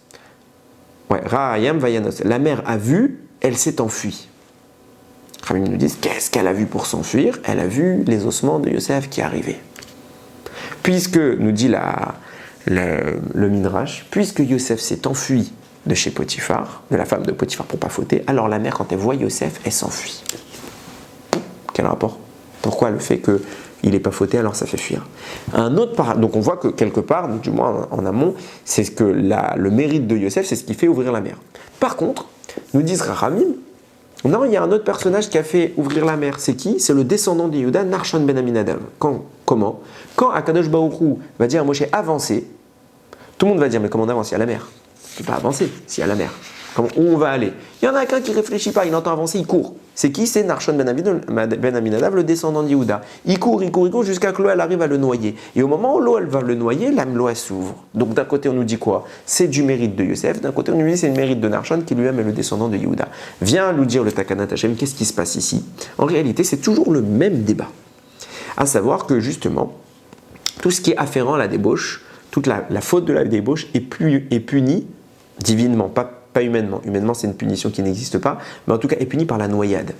Speaker 1: Ouais, Ra-Ayam Vayanos. La mer a vu, elle s'est enfuie. Ramim nous disent qu'est-ce qu'elle a vu pour s'enfuir? Elle a vu les ossements de Yosef qui arrivaient. Puisque, nous dit le Midrash, puisque Yosef s'est enfui de chez Potiphar, de la femme de Potiphar pour pas fauter, alors la mère, quand elle voit Yosef, elle s'enfuit. Quel rapport? Pourquoi le fait qu'il n'ait pas fauté, alors ça fait fuir? Donc on voit que quelque part, du moins en amont, c'est que le mérite de Yosef, c'est ce qui fait ouvrir la mer. Par contre, nous disent Rachamim, non, il y a un autre personnage qui a fait ouvrir la mer. C'est qui? C'est le descendant de Yehuda, Narshon ben Aminadav. Comment? Quand Akadosh Baruch Hu va dire à Moshe avancez, tout le monde va dire mais comment on avance? Il y a la mer. Tu ne peux pas avancer s'il y a la mer. Où on va aller? Il y en a qu'un qui ne réfléchit pas, il entend avancer, il court. C'est qui? C'est Narshon ben Aminadav, le descendant de Yehuda. Il court jusqu'à que l'eau elle arrive à le noyer. Et au moment où l'eau elle va le noyer, l'eau elle s'ouvre. Donc d'un côté on nous dit quoi? C'est du mérite de Yosef, d'un côté on nous dit c'est le mérite de Narshon qui lui-même est le descendant de Yehuda. Viens nous dire le Takanat Hashem, qu'est-ce qui se passe ici? En réalité c'est toujours le même débat. À savoir que justement, tout ce qui est afférent à la débauche, toute la faute de la débauche est punie divinement, pas humainement. Humainement, c'est une punition qui n'existe pas, mais en tout cas est punie par la noyade.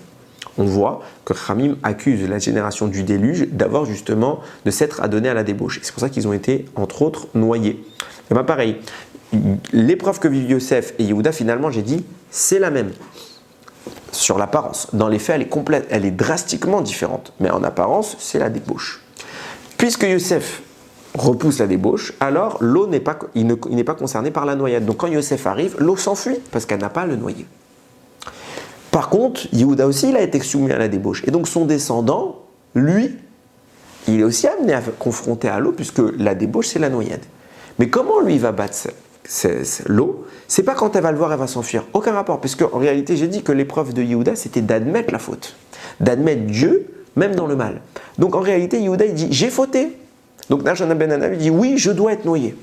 Speaker 1: On voit que Khamim accuse la génération du déluge de s'être adonné à la débauche. C'est pour ça qu'ils ont été, entre autres, noyés. Et bien pareil, l'épreuve que vivent Yosef et Yehuda, finalement, j'ai dit, c'est la même. Sur l'apparence. Dans les faits, elle est drastiquement différente. Mais en apparence, c'est la débauche. Puisque Yosef repousse la débauche, alors l'eau n'est pas concerné par la noyade. Donc quand Yosef arrive, l'eau s'enfuit parce qu'elle n'a pas le noyer. Par contre, Yehuda aussi, il a été soumis à la débauche. Et donc son descendant, lui, il est aussi amené à confronter à l'eau puisque la débauche, c'est la noyade. Mais comment lui va battre l'eau? C'est pas quand elle va le voir, elle va s'enfuir. Aucun rapport. Puisque en réalité, j'ai dit que l'épreuve de Yehuda, c'était d'admettre la faute. D'admettre Dieu, même dans le mal. Donc en réalité, Yehuda, il dit, j'ai fauté. Donc Narshon ben Aminadav dit oui, je dois être noyé.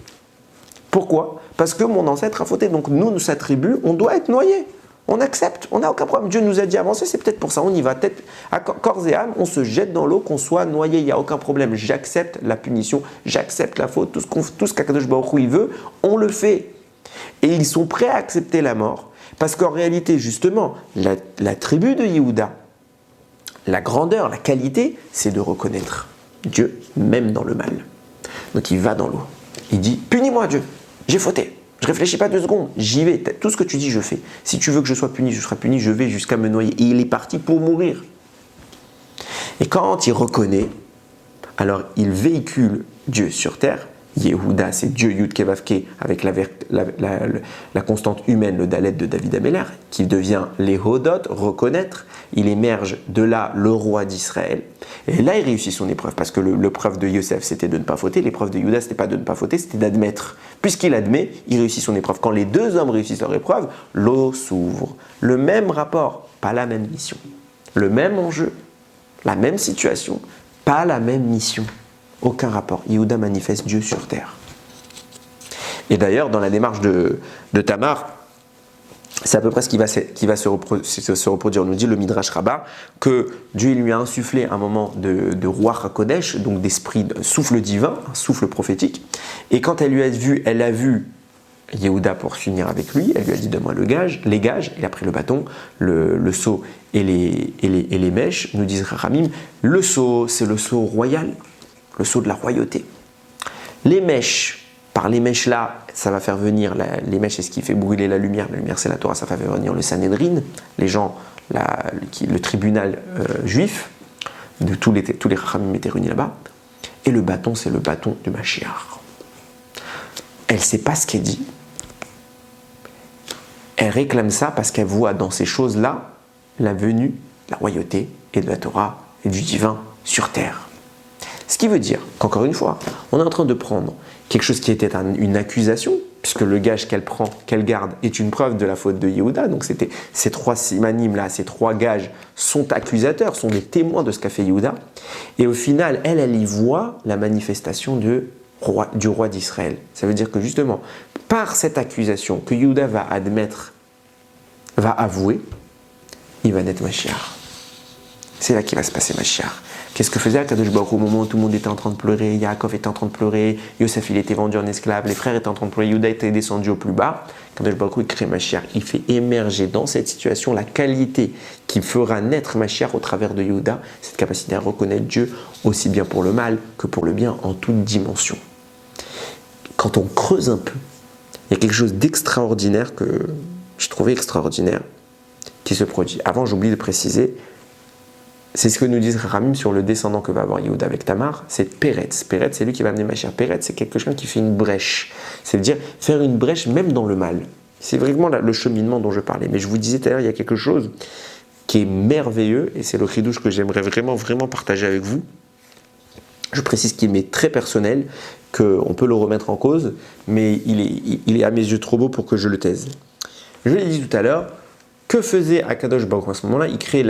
Speaker 1: Pourquoi? Parce que mon ancêtre a fauté. Donc nous, sa tribu, on doit être noyé. On accepte, on n'a aucun problème. Dieu nous a dit avancer, c'est peut-être pour ça. On y va tête à corps et âme, on se jette dans l'eau, qu'on soit noyé, il n'y a aucun problème. J'accepte la punition, j'accepte la faute, tout ce qu'Akadosh Baruch Hu il veut, on le fait. Et ils sont prêts à accepter la mort. Parce qu'en réalité, justement, la tribu de Yehuda, la grandeur, la qualité, c'est de reconnaître Dieu, même dans le mal. Donc il va dans l'eau. Il dit, punis-moi Dieu, j'ai fauté. Je réfléchis pas 2 secondes, j'y vais. Tout ce que tu dis, je fais. Si tu veux que je sois puni, je serai puni, je vais jusqu'à me noyer. Et il est parti pour mourir. Et quand il reconnaît, alors il véhicule Dieu sur terre. Yehuda, c'est Dieu Yud Kevavke avec la constante humaine, le Dalet de David Améler, qui devient l'Ehodot, reconnaître. Il émerge de là le roi d'Israël. Et là, il réussit son épreuve, parce que l'épreuve de Yosef, c'était de ne pas fauter. L'épreuve de Yehuda, c'était pas de ne pas fauter, c'était d'admettre. Puisqu'il admet, il réussit son épreuve. Quand les 2 hommes réussissent leur épreuve, l'eau s'ouvre. Le même rapport, pas la même mission. Le même enjeu, la même situation, pas la même mission. Aucun rapport. Yehuda manifeste Dieu sur terre. Et d'ailleurs, dans la démarche de Tamar, c'est à peu près ce qui va se reproduire. On nous dit le Midrash Rabbah que Dieu lui a insufflé un moment de Ruach HaKodesh, donc d'esprit, souffle divin, un souffle prophétique. Et quand elle a vu Yehuda pour s'unir avec lui, elle lui a dit donne-moi les gages. Il a pris le bâton, le seau et les mèches. Nous disent Ramim, le seau, c'est le seau royal. Le sceau de la royauté. Les mèches, par les mèches là, ça va faire venir, les mèches c'est ce qui fait brûler la lumière c'est la Torah, ça va faire venir le Sanhedrin, les gens, le tribunal juif, de tous les Rachamim étaient réunis là-bas, et le bâton c'est le bâton du Mashiach. Elle ne sait pas ce qu'elle dit, elle réclame ça parce qu'elle voit dans ces choses-là la venue de la royauté et de la Torah et du divin sur terre. Ce qui veut dire qu'encore une fois, on est en train de prendre quelque chose qui était une accusation, puisque le gage qu'elle garde, est une preuve de la faute de Yehuda. Donc c'était ces 3 simanim là, ces 3 gages sont accusateurs, sont des témoins de ce qu'a fait Yehuda. Et au final, elle y voit la manifestation du roi d'Israël. Ça veut dire que justement, par cette accusation que Yehuda va admettre, va avouer, il va naître Mashiach. C'est là qu'il va se passer Mashiach. Qu'est-ce que faisait Akadosh Baruch Hu au moment où tout le monde était en train de pleurer, Yaakov était en train de pleurer, Yosef il était vendu en esclave, les frères étaient en train de pleurer, Yehuda était descendu au plus bas. Akadosh Baruch Hu il crée Mashiach, il fait émerger dans cette situation la qualité qui fera naître Mashiach au travers de Yehuda, cette capacité à reconnaître Dieu aussi bien pour le mal que pour le bien en toute dimension. quand on creuse un peu, il y a quelque chose d'extraordinaire que j'ai trouvé extraordinaire qui se produit. Avant, j'oublie de préciser, c'est ce que nous disent Ramim sur le descendant que va avoir Yehuda avec Tamar, c'est Péretz. Péretz, c'est lui qui va amener Mashiach. Péretz, c'est quelqu'un qui fait une brèche. C'est-à-dire faire une brèche même dans le mal. C'est vraiment le cheminement dont je parlais. Mais je vous disais tout à l'heure, il y a quelque chose qui est merveilleux, et c'est le chidouche que j'aimerais vraiment partager avec vous. Je précise qu'il m'est très personnel, qu'on peut le remettre en cause, mais il est à mes yeux trop beau pour que je le taise. Je l'ai dit tout à l'heure, que faisait Akadosh Baruch Hu à ce moment-là? Il crée,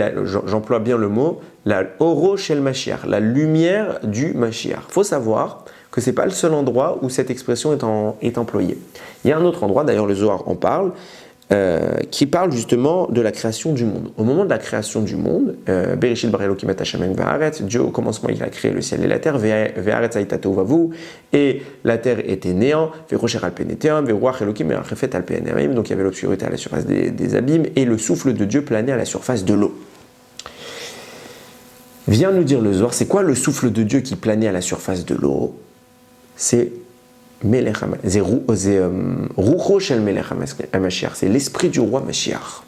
Speaker 1: j'emploie bien le mot, la Oro Shel Mashiach, la lumière du Mashiach. Il faut savoir que ce n'est pas le seul endroit où cette expression est employée. Il y a un autre endroit, d'ailleurs le Zohar en parle, qui parle justement de la création du monde. Au moment de la création du monde, Bereshit bara Elokim et Hashem va'aretz, Dieu au commencement il a créé le ciel et la terre, ve'aretz hayta tohu vavohu, et la terre était néant, ve'rocher al pei neteam, ve'ruach Elokim merachefet al pei hamayim, donc il y avait l'obscurité à la surface des abîmes, et le souffle de Dieu planait à la surface de l'eau. Viens nous dire le Zohar, c'est quoi le souffle de Dieu qui planait à la surface de l'eau? C'est Rucho Shel Melech HaMashiach, c'est l'esprit du roi Mashiach.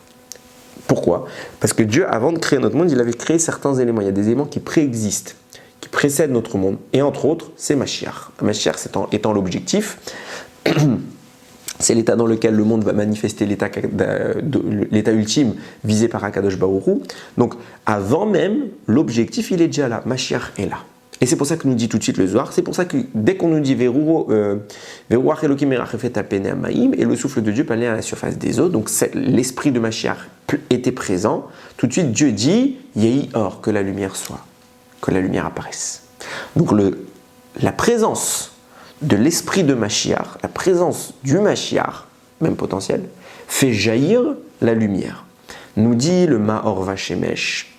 Speaker 1: Pourquoi? Parce que Dieu, avant de créer notre monde, il avait créé certains éléments. Il y a des éléments qui préexistent, qui précèdent notre monde. Et entre autres, c'est Mashiach. Mashiach étant l'objectif, c'est l'état dans lequel le monde va manifester l'état ultime visé par Akadosh Baruch Hu. Donc, avant même, l'objectif, il est déjà là. Mashiach est là. Et c'est pour ça que nous dit tout de suite le Zohar, c'est pour ça que dès qu'on nous dit Ve'ruach Elokim merachefet al pei hamayim, et le souffle de Dieu planait à la surface des eaux, donc l'esprit de Mashiach était présent, tout de suite Dieu dit Yehi or, que la lumière soit, que la lumière apparaisse. Donc la présence de l'esprit de Mashiach, la présence du Mashiach, même potentiel, fait jaillir la lumière. Nous dit le Ma'or Vashemesh.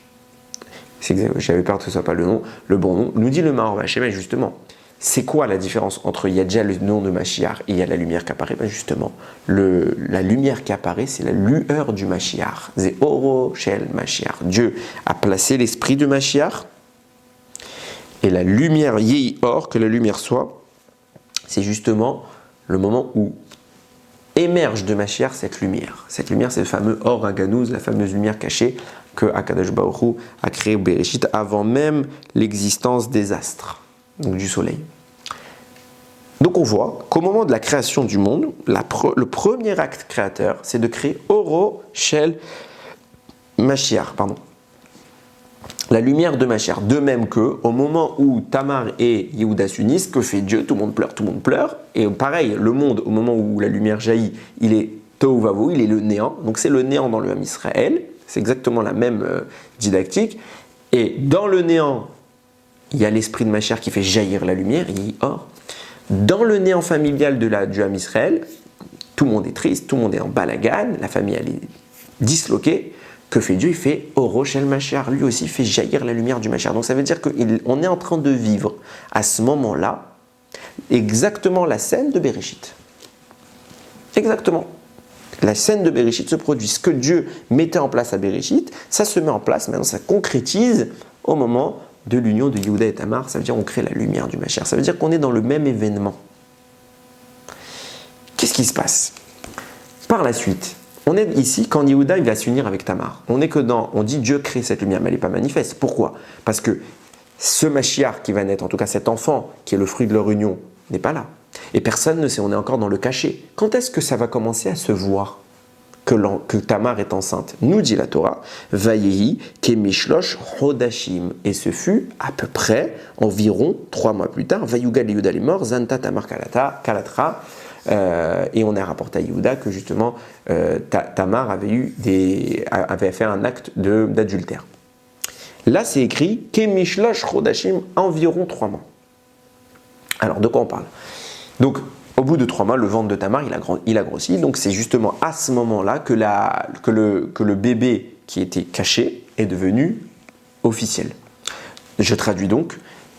Speaker 1: J'avais peur que ce ne soit pas le bon nom, nous dit le Ma'or Vashemesh justement. C'est quoi la différence entre il y a déjà le nom de Mashiach et il y a la lumière qui apparaît? Ben justement, la lumière qui apparaît, c'est la lueur du Mashiach. Ze Oro Shel Mashiach. Dieu a placé l'esprit de Mashiach et la lumière Yehi Or, que la lumière soit, c'est justement le moment où émerge de Mashiach cette lumière. Cette lumière, c'est le fameux Or Haganouz, la fameuse lumière cachée que Akadosh Baruch Hu a créé au Bereshit avant même l'existence des astres, donc du soleil. Donc on voit qu'au moment de la création du monde, le premier acte créateur, c'est de créer Oro Shel Mashiach, la lumière de Mashiach. De même que au moment où Tamar et Yehuda s'unissent, que fait Dieu? Tout le monde pleure. Et pareil, le monde, au moment où la lumière jaillit, il est Tohu Vavohu, il est le néant. Donc c'est le néant dans le Ham Israël. C'est exactement la même didactique. Et dans le néant, il y a l'esprit de Mashiach qui fait jaillir la lumière, Or. Dans le néant familial du Ham Israël, tout le monde est triste, tout le monde est en balagan, la famille elle est disloquée. Que fait Dieu? Il fait Oro Shel Mashiach. Lui aussi fait jaillir la lumière du Mashiach. Donc ça veut dire qu'on est en train de vivre à ce moment-là exactement la scène de Bereshit. Exactement. La scène de Bereshit se produit. Ce que Dieu mettait en place à Bereshit, ça se met en place, maintenant ça concrétise au moment de l'union de Yehuda et Tamar. Ça veut dire qu'on crée la lumière du Mashiach. Ça veut dire qu'on est dans le même événement. Qu'est-ce qui se passe? Par la suite, on est ici quand Yehuda il va s'unir avec Tamar. On dit Dieu crée cette lumière, mais elle n'est pas manifeste. Pourquoi? Parce que ce Mashiach qui va naître, en tout cas cet enfant qui est le fruit de leur union, n'est pas là. Et personne ne sait, on est encore dans le cachet. Quand est-ce que ça va commencer à se voir que Tamar est enceinte? Nous dit la Torah, Vayehi kemishlosh chodashim. Et ce fut à peu près environ 3 mois plus tard, Vayugal Yehuda est mort, Zanta Tamar Kalatra. Et on a rapporté à Yehuda que justement Tamar avait fait un acte d'adultère. Là c'est écrit Kemishlosh Chodashim, environ 3 mois. Alors de quoi on parle? Donc au bout de 3 mois, le ventre de Tamar il a grossi. Donc c'est justement à ce moment-là que le bébé qui était caché est devenu officiel. Je traduis donc.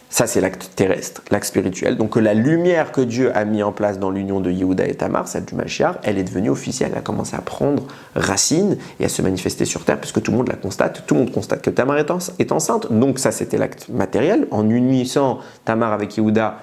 Speaker 1: Ça, c'est l'acte terrestre, l'acte spirituel. Donc, la lumière que Dieu a mis en place dans l'union de Yehuda et Tamar, celle du Mashiach, elle est devenue officielle. Elle a commencé à prendre racine et à se manifester sur terre, puisque tout le monde la constate. Tout le monde constate que Tamar est enceinte. Donc, ça, c'était l'acte matériel. En unissant Tamar avec Yehuda,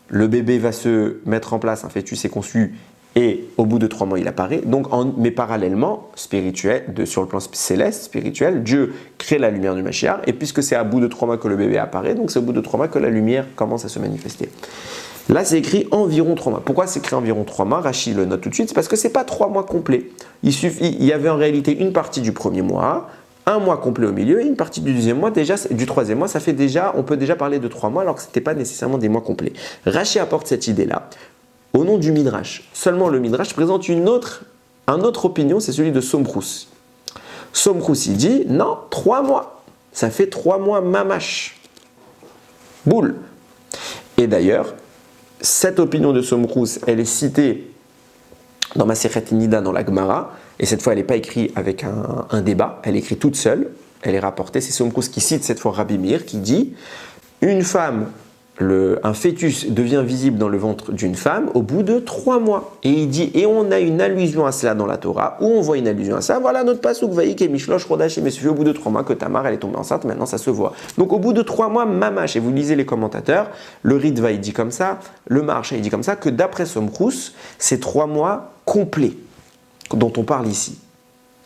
Speaker 1: le bébé va se mettre en place, un fœtus est conçu, et au bout de 3 mois, il apparaît. Donc, mais parallèlement, sur le plan céleste, spirituel, Dieu crée la lumière du Mashiach. Et puisque c'est à bout de 3 mois que le bébé apparaît, donc c'est au bout de 3 mois que la lumière commence à se manifester. Là, c'est écrit environ 3 mois. Pourquoi c'est écrit environ 3 mois? Rachid le note tout de suite. C'est parce que ce n'est pas 3 mois complets. Il y avait en réalité une partie du premier mois, un mois complet au milieu, et une partie du deuxième mois, du troisième mois, on peut déjà parler de 3 mois, alors que ce n'était pas nécessairement des mois complets. Rachid apporte cette idée-là au nom du Midrash. Seulement le Midrash présente une autre opinion, c'est celui de Somkrous. Somkrous, il dit, non, 3 mois. Ça fait 3 mois mamash. Boule. Et d'ailleurs, cette opinion de Somkrous, elle est citée dans Masechet Nida, dans la Gemara, et cette fois, elle n'est pas écrite avec un débat, elle est écrite toute seule, elle est rapportée, c'est Somkrous qui cite cette fois Rabbi Meir, qui dit, une femme, un fœtus devient visible dans le ventre d'une femme au bout de 3 mois. Et il dit, et on a une allusion à cela dans la Torah, où on voit une allusion à ça, voilà notre pasuk, vaïk et mishlosh rodash, mais suffit au bout de 3 mois que Tamar, elle est tombée enceinte, maintenant ça se voit. Donc au bout de 3 mois, mamash, et vous lisez les commentateurs, le Ritva il dit comme ça, le Marcha il dit comme ça, que d'après Somkrous, c'est 3 mois complets dont on parle ici.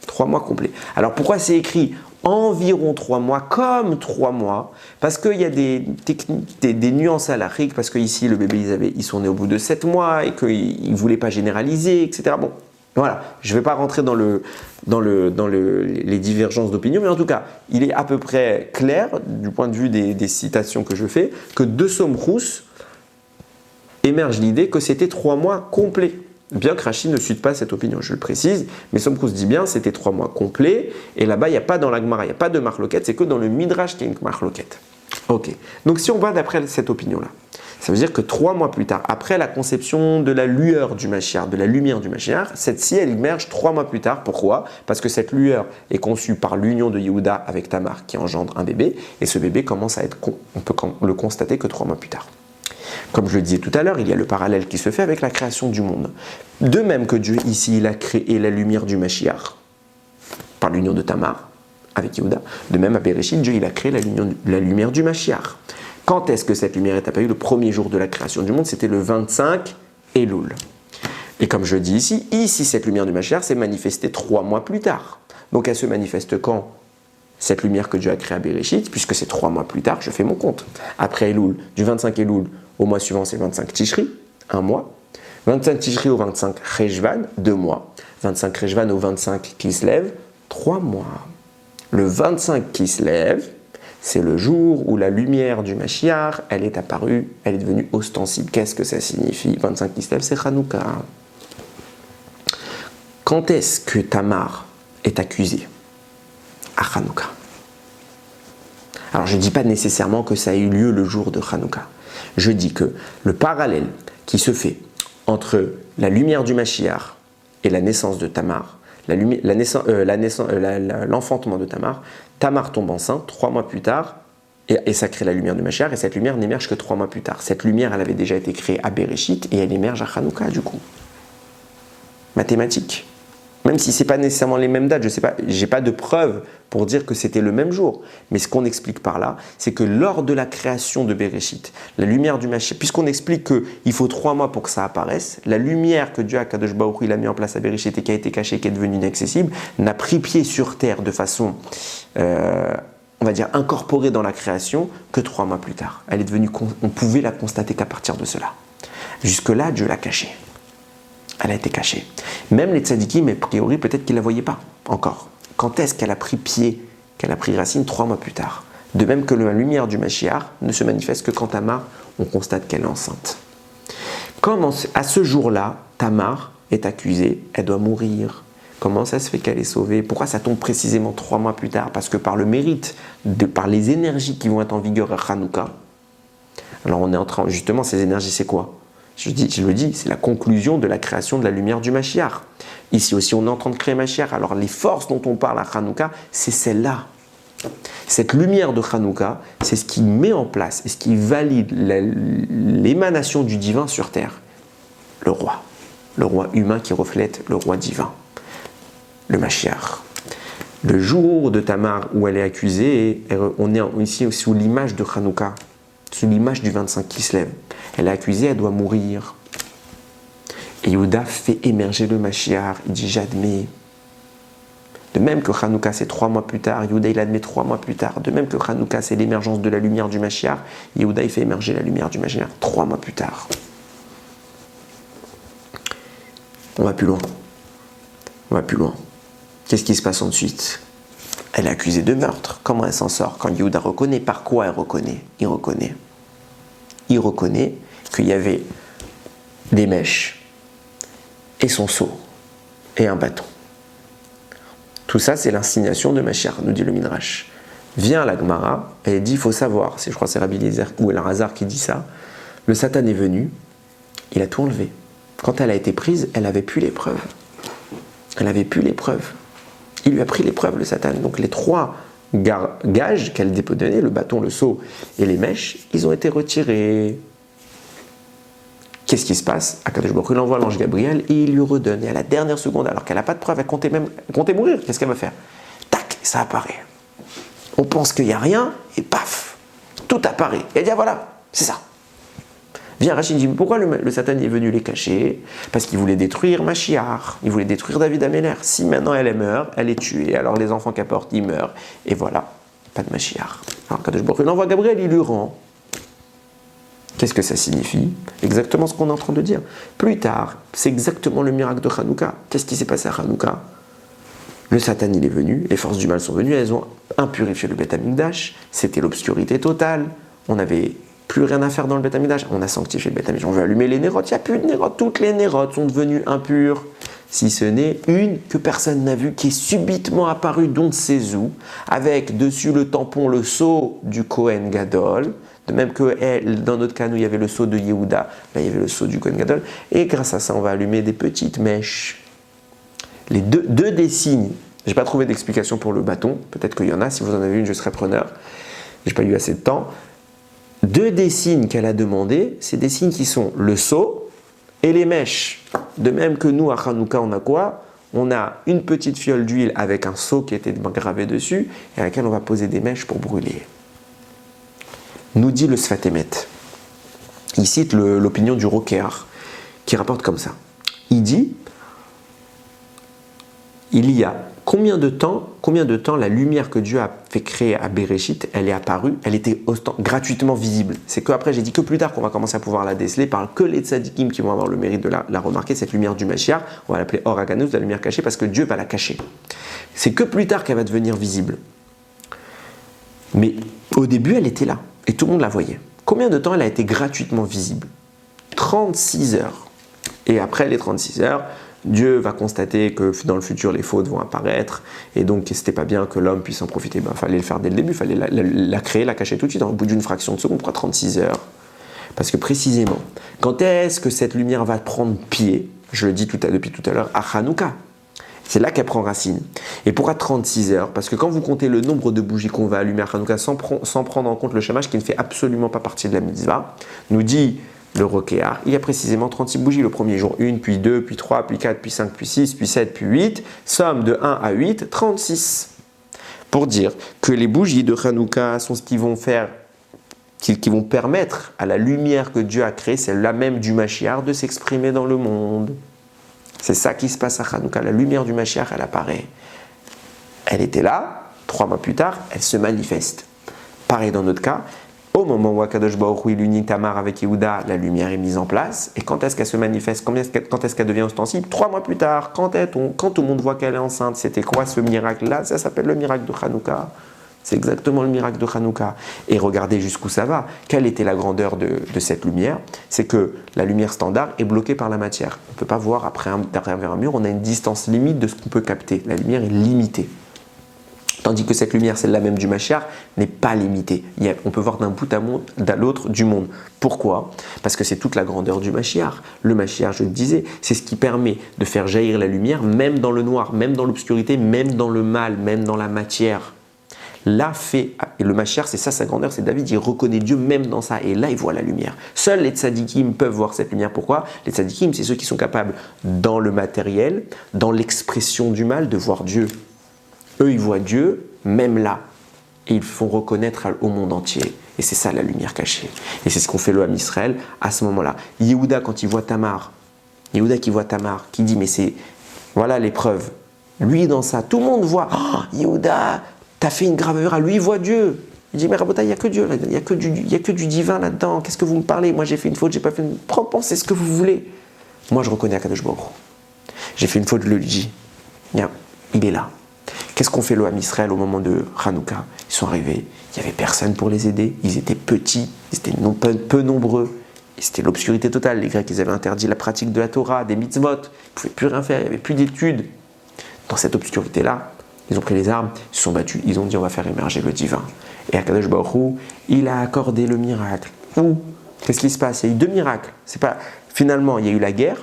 Speaker 1: 3 mois complets. Alors pourquoi c'est écrit environ 3 mois, comme 3 mois, parce qu'il y a des techniques, des nuances à l'Afrique, parce qu'ici le bébé ils sont nés au bout de 7 mois et qu'ils ne voulaient pas généraliser, etc. Bon, voilà, je ne vais pas rentrer dans les divergences d'opinion, mais en tout cas, il est à peu près clair, du point de vue des citations que je fais, que de Somkrous émerge l'idée que c'était 3 mois complets. Bien que Rachid ne suive pas cette opinion, je le précise, mais Somkrous dit bien c'était 3 mois complets, et là-bas il n'y a pas dans la Gemara, il n'y a pas de marloquette, c'est que dans le Midrash qu'il y a une marloquette. Ok, donc si on va d'après cette opinion-là, ça veut dire que 3 mois plus tard, après la conception de la lueur du Mashiach, de la lumière du Mashiach, cette-ci elle émerge 3 mois plus tard. Pourquoi? Parce que cette lueur est conçue par l'union de Yehuda avec Tamar qui engendre un bébé, et ce bébé commence à être, on peut le constater que 3 mois plus tard. Comme je le disais tout à l'heure, il y a le parallèle qui se fait avec la création du monde. De même que Dieu, ici, il a créé la lumière du Mashiach par l'union de Tamar avec Yehuda. De même, à Bereshit, Dieu, il a créé la lumière du Mashiach. Quand est-ce que cette lumière est apparue? Le premier jour de la création du monde, c'était le 25 Elul. Et comme je le dis ici, cette lumière du Mashiach s'est manifestée 3 mois plus tard. Donc, elle se manifeste quand? Cette lumière que Dieu a créée à Bereshit, puisque c'est 3 mois plus tard, je fais mon compte. Après Elul, du 25 Elul au mois suivant, c'est le 25 Tishri, 1 mois. 25 Tishri au 25 Cheshvan, 2 mois. 25 Cheshvan au 25 Kislev, 3 mois. Le 25 Kislev, c'est le jour où la lumière du Mashiach, elle est apparue, elle est devenue ostensible. Qu'est-ce que ça signifie? 25 Kislev, c'est Hanouka. Quand est-ce que Tamar est accusée? À Hanouka. Alors je ne dis pas nécessairement que ça a eu lieu le jour de Hanouka. Je dis que le parallèle qui se fait entre la lumière du Mashiach et la naissance de Tamar, l'enfantement de Tamar, Tamar tombe enceinte 3 mois plus tard et ça crée la lumière du Mashiach, et cette lumière n'émerge que 3 mois plus tard. Cette lumière, elle avait déjà été créée à Bereshit et elle émerge à Hanouka du coup. Mathématiques. Même si ce n'est pas nécessairement les mêmes dates, je n'ai pas de preuve pour dire que c'était le même jour. Mais ce qu'on explique par là, c'est que lors de la création de Bereshit, la lumière du Mashiach, puisqu'on explique qu'il faut 3 mois pour que ça apparaisse, la lumière que Dieu, Akadosh Baruch Hu, il a mis en place à Bereshit et qui a été cachée, qui est devenue inaccessible, n'a pris pied sur terre de façon, on va dire, incorporée dans la création que 3 mois plus tard. Elle est devenue, on pouvait la constater qu'à partir de cela. Jusque-là, Dieu l'a cachée. Elle a été cachée. Même les tzadikim, a priori, peut-être qu'ils ne la voyaient pas encore. Quand est-ce qu'elle a pris pied, qu'elle a pris racine? 3 mois plus tard. De même que la lumière du Mashiach ne se manifeste que quand Tamar, on constate qu'elle est enceinte. Comme à ce jour-là, Tamar est accusée, elle doit mourir. Comment ça se fait qu'elle est sauvée? Pourquoi ça tombe précisément 3 mois plus tard? Parce que par le mérite, par les énergies qui vont être en vigueur à Hanouka, alors on est en train, justement, ces énergies, c'est quoi? Je le dis, c'est la conclusion de la création de la lumière du Mashiach. Ici aussi, on est en train de créer Mashiach. Alors, les forces dont on parle à Hanouka, c'est celle-là. Cette lumière de Hanouka, c'est ce qui met en place et ce qui valide l'émanation du divin sur terre. Le roi humain qui reflète le roi divin, le Mashiach. Le jour de Tamar où elle est accusée, on est ici sous l'image de Hanouka. C'est l'image du 25 qui se lève. Elle est accusée, elle doit mourir. Et Yehuda fait émerger le Mashiach. Il dit j'admets. De même que Hanouka c'est 3 mois plus tard, Yehuda il admet 3 mois plus tard. De même que Hanouka c'est l'émergence de la lumière du Mashiach, Yehuda il fait émerger la lumière du Mashiach 3 mois plus tard. On va plus loin. On va plus loin. Qu'est-ce qui se passe ensuite? Elle est accusée de meurtre. Comment elle s'en sort? Quand Yehuda reconnaît, par quoi elle reconnaît? Il reconnaît qu'il y avait des mèches et son seau et un bâton. Tout ça, c'est l'insignation de Mashiach, nous dit le Midrash. Vient la Gemara et elle dit, il faut savoir, je crois que c'est Rabbi Eliezer ou El Hazar qui dit ça, le Satan est venu, il a tout enlevé. Quand elle a été prise, elle n'avait plus l'épreuve. Elle n'avait plus l'épreuve. Il lui a pris l'épreuve, le Satan. Donc les 3 gages qu'elle peut donner, le bâton, le seau et les mèches, ils ont été retirés. Qu'est-ce qui se passe? Akadosh Baruch Hu, il envoie l'ange Gabriel et il lui redonne. Et à la dernière seconde, alors qu'elle n'a pas de preuve, elle comptait mourir. Qu'est-ce qu'elle va faire? Tac, ça apparaît. On pense qu'il n'y a rien et paf, tout apparaît. Et elle dit, ah, voilà, c'est ça. Viens, Rachid dit, pourquoi le Satan est venu les cacher? Parce qu'il voulait détruire Mashiach, il voulait détruire David Améler. Si maintenant elle meurt, elle est tuée, alors les enfants qu'elle porte, ils meurent. Et voilà, pas de Mashiach. Alors Akadosh Baruch Hu, il envoie Gabriel, il lui rend. Qu'est-ce que ça signifie? Exactement ce qu'on est en train de dire. Plus tard, c'est exactement le miracle de Hanouka. Qu'est-ce qui s'est passé à Hanouka? Le Satan, il est venu, les forces du mal sont venues, elles ont impurifié le Beth Amikdash, c'était l'obscurité totale, on n'avait plus rien à faire dans le Beth Amikdash, on a sanctifié le Beth Amikdash, on veut allumer les nérotes, il n'y a plus de nérotes, toutes les nérotes sont devenues impures, si ce n'est une que personne n'a vue, qui est subitement apparue d'on sait où, avec dessus le tampon, le sceau du Kohen Gadol. De même que dans notre cas, nous, il y avait le sceau de Yehuda, là, il y avait le sceau du Kohen Gadol. Et grâce à ça, on va allumer des petites mèches. Les deux des signes, je n'ai pas trouvé d'explication pour le bâton, peut-être qu'il y en a, si vous en avez une, je serai preneur. Je n'ai pas eu assez de temps. 2 des signes qu'elle a demandé, c'est des signes qui sont le sceau et les mèches. De même que nous, à Hanouka, on a quoi? On a une petite fiole d'huile avec un sceau qui était gravé dessus et à laquelle on va poser des mèches pour brûler. Nous dit le Sfat Emet. Il cite l'opinion du Rokéar, qui rapporte comme ça. Il dit, il y a combien de temps la lumière que Dieu a fait créer à Bereshit, elle est apparue, elle était gratuitement visible. C'est qu'après, j'ai dit que plus tard qu'on va commencer à pouvoir la déceler par que les tzadikim qui vont avoir le mérite de la remarquer, cette lumière du Mashiach, on va l'appeler Or Haganus, la lumière cachée, parce que Dieu va la cacher. C'est que plus tard qu'elle va devenir visible. Mais au début, elle était là. Et tout le monde la voyait. Combien de temps elle a été gratuitement visible? 36 heures. Et après les 36 heures, Dieu va constater que dans le futur, les fautes vont apparaître. Et donc, c'était pas bien que l'homme puisse en profiter. Il fallait le faire dès le début. Il fallait la créer, la cacher tout de suite. Au bout d'une fraction de seconde, pourquoi 36 heures? Parce que précisément, quand est-ce que cette lumière va prendre pied? Je le dis depuis tout à l'heure, à Hanouka. C'est là qu'elle prend racine. Et pourquoi 36 heures? Parce que quand vous comptez le nombre de bougies qu'on va allumer à Hanouka sans prendre en compte le shamash qui ne fait absolument pas partie de la mitzvah, nous dit le Rokéar, il y a précisément 36 bougies. Le premier jour, 1, puis 2, puis 3, puis 4, puis 5, puis 6, puis 7, puis 8. Somme de 1 à 8, 36. Pour dire que les bougies de Hanouka sont ce qui vont permettre à la lumière que Dieu a créée, celle-là même du Mashiach, de s'exprimer dans le monde. C'est ça qui se passe à Hanouka. La lumière du Mashiach, elle apparaît. Elle était là, 3 mois plus tard, elle se manifeste. Pareil dans notre cas, au moment où Akadosh Baruch Hu il unit Tamar avec Yehuda, la lumière est mise en place. Et quand est-ce qu'elle se manifeste? Quand est-ce qu'elle devient ostensible? 3 mois plus tard, quand tout le monde voit qu'elle est enceinte. C'était quoi ce miracle-là? Ça s'appelle le miracle de Hanouka. C'est exactement le miracle de Hanouka. Et regardez jusqu'où ça va. Quelle était la grandeur de cette lumière? C'est que la lumière standard est bloquée par la matière. On ne peut pas voir derrière un mur, on a une distance limite de ce qu'on peut capter. La lumière est limitée. Tandis que cette lumière, celle-là même du Mashiach, n'est pas limitée. On peut voir d'un bout à l'autre du monde. Pourquoi? Parce que c'est toute la grandeur du Mashiach. Le Mashiach, je le disais, c'est ce qui permet de faire jaillir la lumière, même dans le noir, même dans l'obscurité, même dans le mal, même dans la matière. Là, et le Mashiach, c'est ça sa grandeur, c'est David, il reconnaît Dieu même dans ça, et là, il voit la lumière. Seuls les tzadikim peuvent voir cette lumière. Pourquoi? Les tzadikim, c'est ceux qui sont capables, dans le matériel, dans l'expression du mal, de voir Dieu. Eux, ils voient Dieu, même là. et ils font reconnaître au monde entier. Et c'est ça la lumière cachée. Et c'est ce qu'on fait le Ham Israël à ce moment-là. Yehuda, quand il voit Tamar, Yehuda qui voit Tamar, qui dit mais c'est, voilà l'épreuve. Lui dans ça, tout le monde voit, oh, Yehuda, t'as fait une gravure, lui il voit Dieu. Il dit mais Rabota, il n'y a que Dieu, il n'y a que du divin là-dedans, qu'est-ce que vous me parlez? Moi j'ai fait une faute, j'ai pas fait une faute, pensez ce que vous voulez. Moi je reconnais Akadosh Baruch Hu. J'ai fait une faute, je le dis. Bien, il est là. Qu'est-ce qu'on fait le Ham Israël au moment de Hanouka? Ils sont arrivés, il n'y avait personne pour les aider, ils étaient petits, ils étaient peu nombreux, et c'était l'obscurité totale. Les Grecs, ils avaient interdit la pratique de la Torah, des mitzvot, ils ne pouvaient plus rien faire, il n'y avait plus d'études. Dans cette obscurité-là, ils ont pris les armes, ils se sont battus, ils ont dit on va faire émerger le divin. Et Akadosh Baruch Hu, il a accordé le miracle. Où? Qu'est-ce qui se passe? Il y a eu 2 miracles. C'est pas... Finalement, il y a eu la guerre,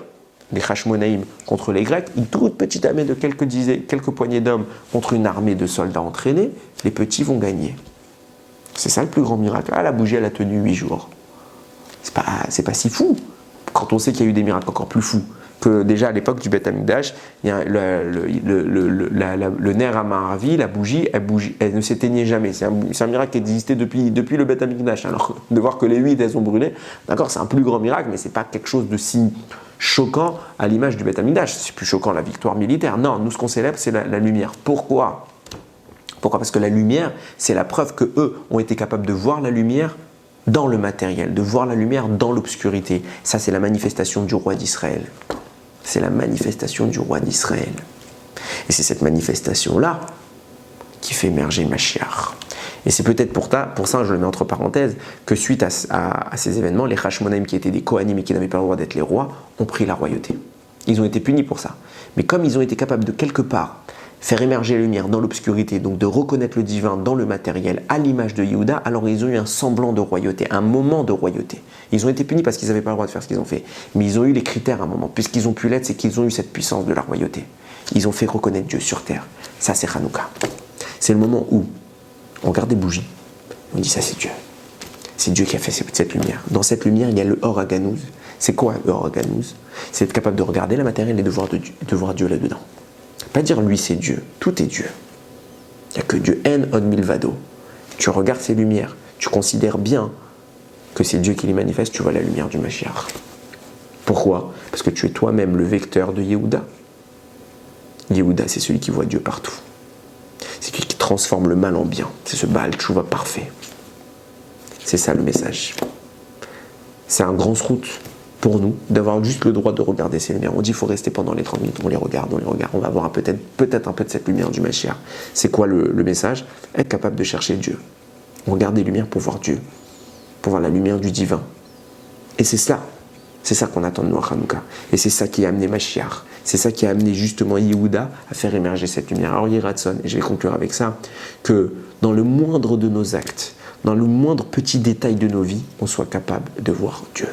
Speaker 1: les Hashmonaïm contre les Grecs, une toute petite armée de quelques poignées d'hommes contre une armée de soldats entraînés, les petits vont gagner. C'est ça le plus grand miracle. Ah, la bougie, elle a tenu 8 jours. C'est pas si fou, quand on sait qu'il y a eu des miracles encore plus fous. Que déjà à l'époque du Beth Amikdash, il y a le ner Amaravi, la bougie, elle ne s'éteignait jamais. C'est un miracle qui existait depuis le Beth Amikdash. Alors de voir que les 8 elles ont brûlé, d'accord, c'est un plus grand miracle, mais c'est pas quelque chose de si choquant à l'image du Beth Amikdash. C'est plus choquant la victoire militaire. Non, nous ce qu'on célèbre, c'est la lumière. Pourquoi? Parce que la lumière, c'est la preuve que eux ont été capables de voir la lumière dans le matériel, de voir la lumière dans l'obscurité. Ça, c'est la manifestation du roi d'Israël. C'est la manifestation du roi d'Israël. Et c'est cette manifestation-là qui fait émerger Mashiach. Et c'est peut-être pour ça, je le mets entre parenthèses, que suite à ces événements, les Hashmonaïm qui étaient des Kohanim et qui n'avaient pas le droit d'être les rois, ont pris la royauté. Ils ont été punis pour ça. Mais comme ils ont été capables de quelque part faire émerger la lumière dans l'obscurité, donc de reconnaître le divin dans le matériel, à l'image de Yehuda, alors ils ont eu un semblant de royauté, un moment de royauté. Ils ont été punis parce qu'ils n'avaient pas le droit de faire ce qu'ils ont fait. Mais ils ont eu les critères à un moment. Puisqu'ils ont pu l'être, c'est qu'ils ont eu cette puissance de la royauté. Ils ont fait reconnaître Dieu sur terre. Ça, c'est Hanouka. C'est le moment où on regarde des bougies, on dit ça, c'est Dieu. C'est Dieu qui a fait cette lumière. Dans cette lumière, il y a le Or HaGanouz. C'est quoi le Or HaGanouz? C'est être capable de regarder la matériel et de voir Dieu là-dedans. Pas dire lui c'est Dieu, tout est Dieu. Il n'y a que Dieu, En Od Milvado. Tu regardes ces lumières, tu considères bien que c'est Dieu qui les manifeste, tu vois la lumière du Mashiach. Pourquoi? Parce que tu es toi-même le vecteur de Yehuda. Yehuda, c'est celui qui voit Dieu partout. C'est celui qui transforme le mal en bien. C'est ce Baal Tchouva parfait. C'est ça le message. C'est un grand route pour nous d'avoir juste le droit de regarder ces lumières. On dit qu'il faut rester pendant les 30 minutes, on les regarde. On va avoir peut-être un peu de cette lumière du Mashiach. C'est quoi le message? Être capable de chercher Dieu. On regarde des lumières pour voir Dieu, pour voir la lumière du divin. Et c'est ça qu'on attend de nous à Hanouka. Et c'est ça qui a amené Mashiach. C'est ça qui a amené justement Yehuda à faire émerger cette lumière. Alors Yiratson, et je vais conclure avec ça, que dans le moindre de nos actes, dans le moindre petit détail de nos vies, on soit capable de voir Dieu.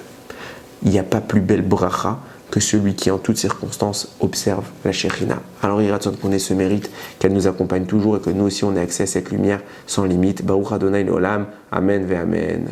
Speaker 1: Il n'y a pas plus belle bracha que celui qui en toutes circonstances observe la Shekhinah. Alors Yiratson qu'on ait ce mérite, qu'elle nous accompagne toujours et que nous aussi on ait accès à cette lumière sans limite. Baruch Adonai Olam, Amen ve Amen.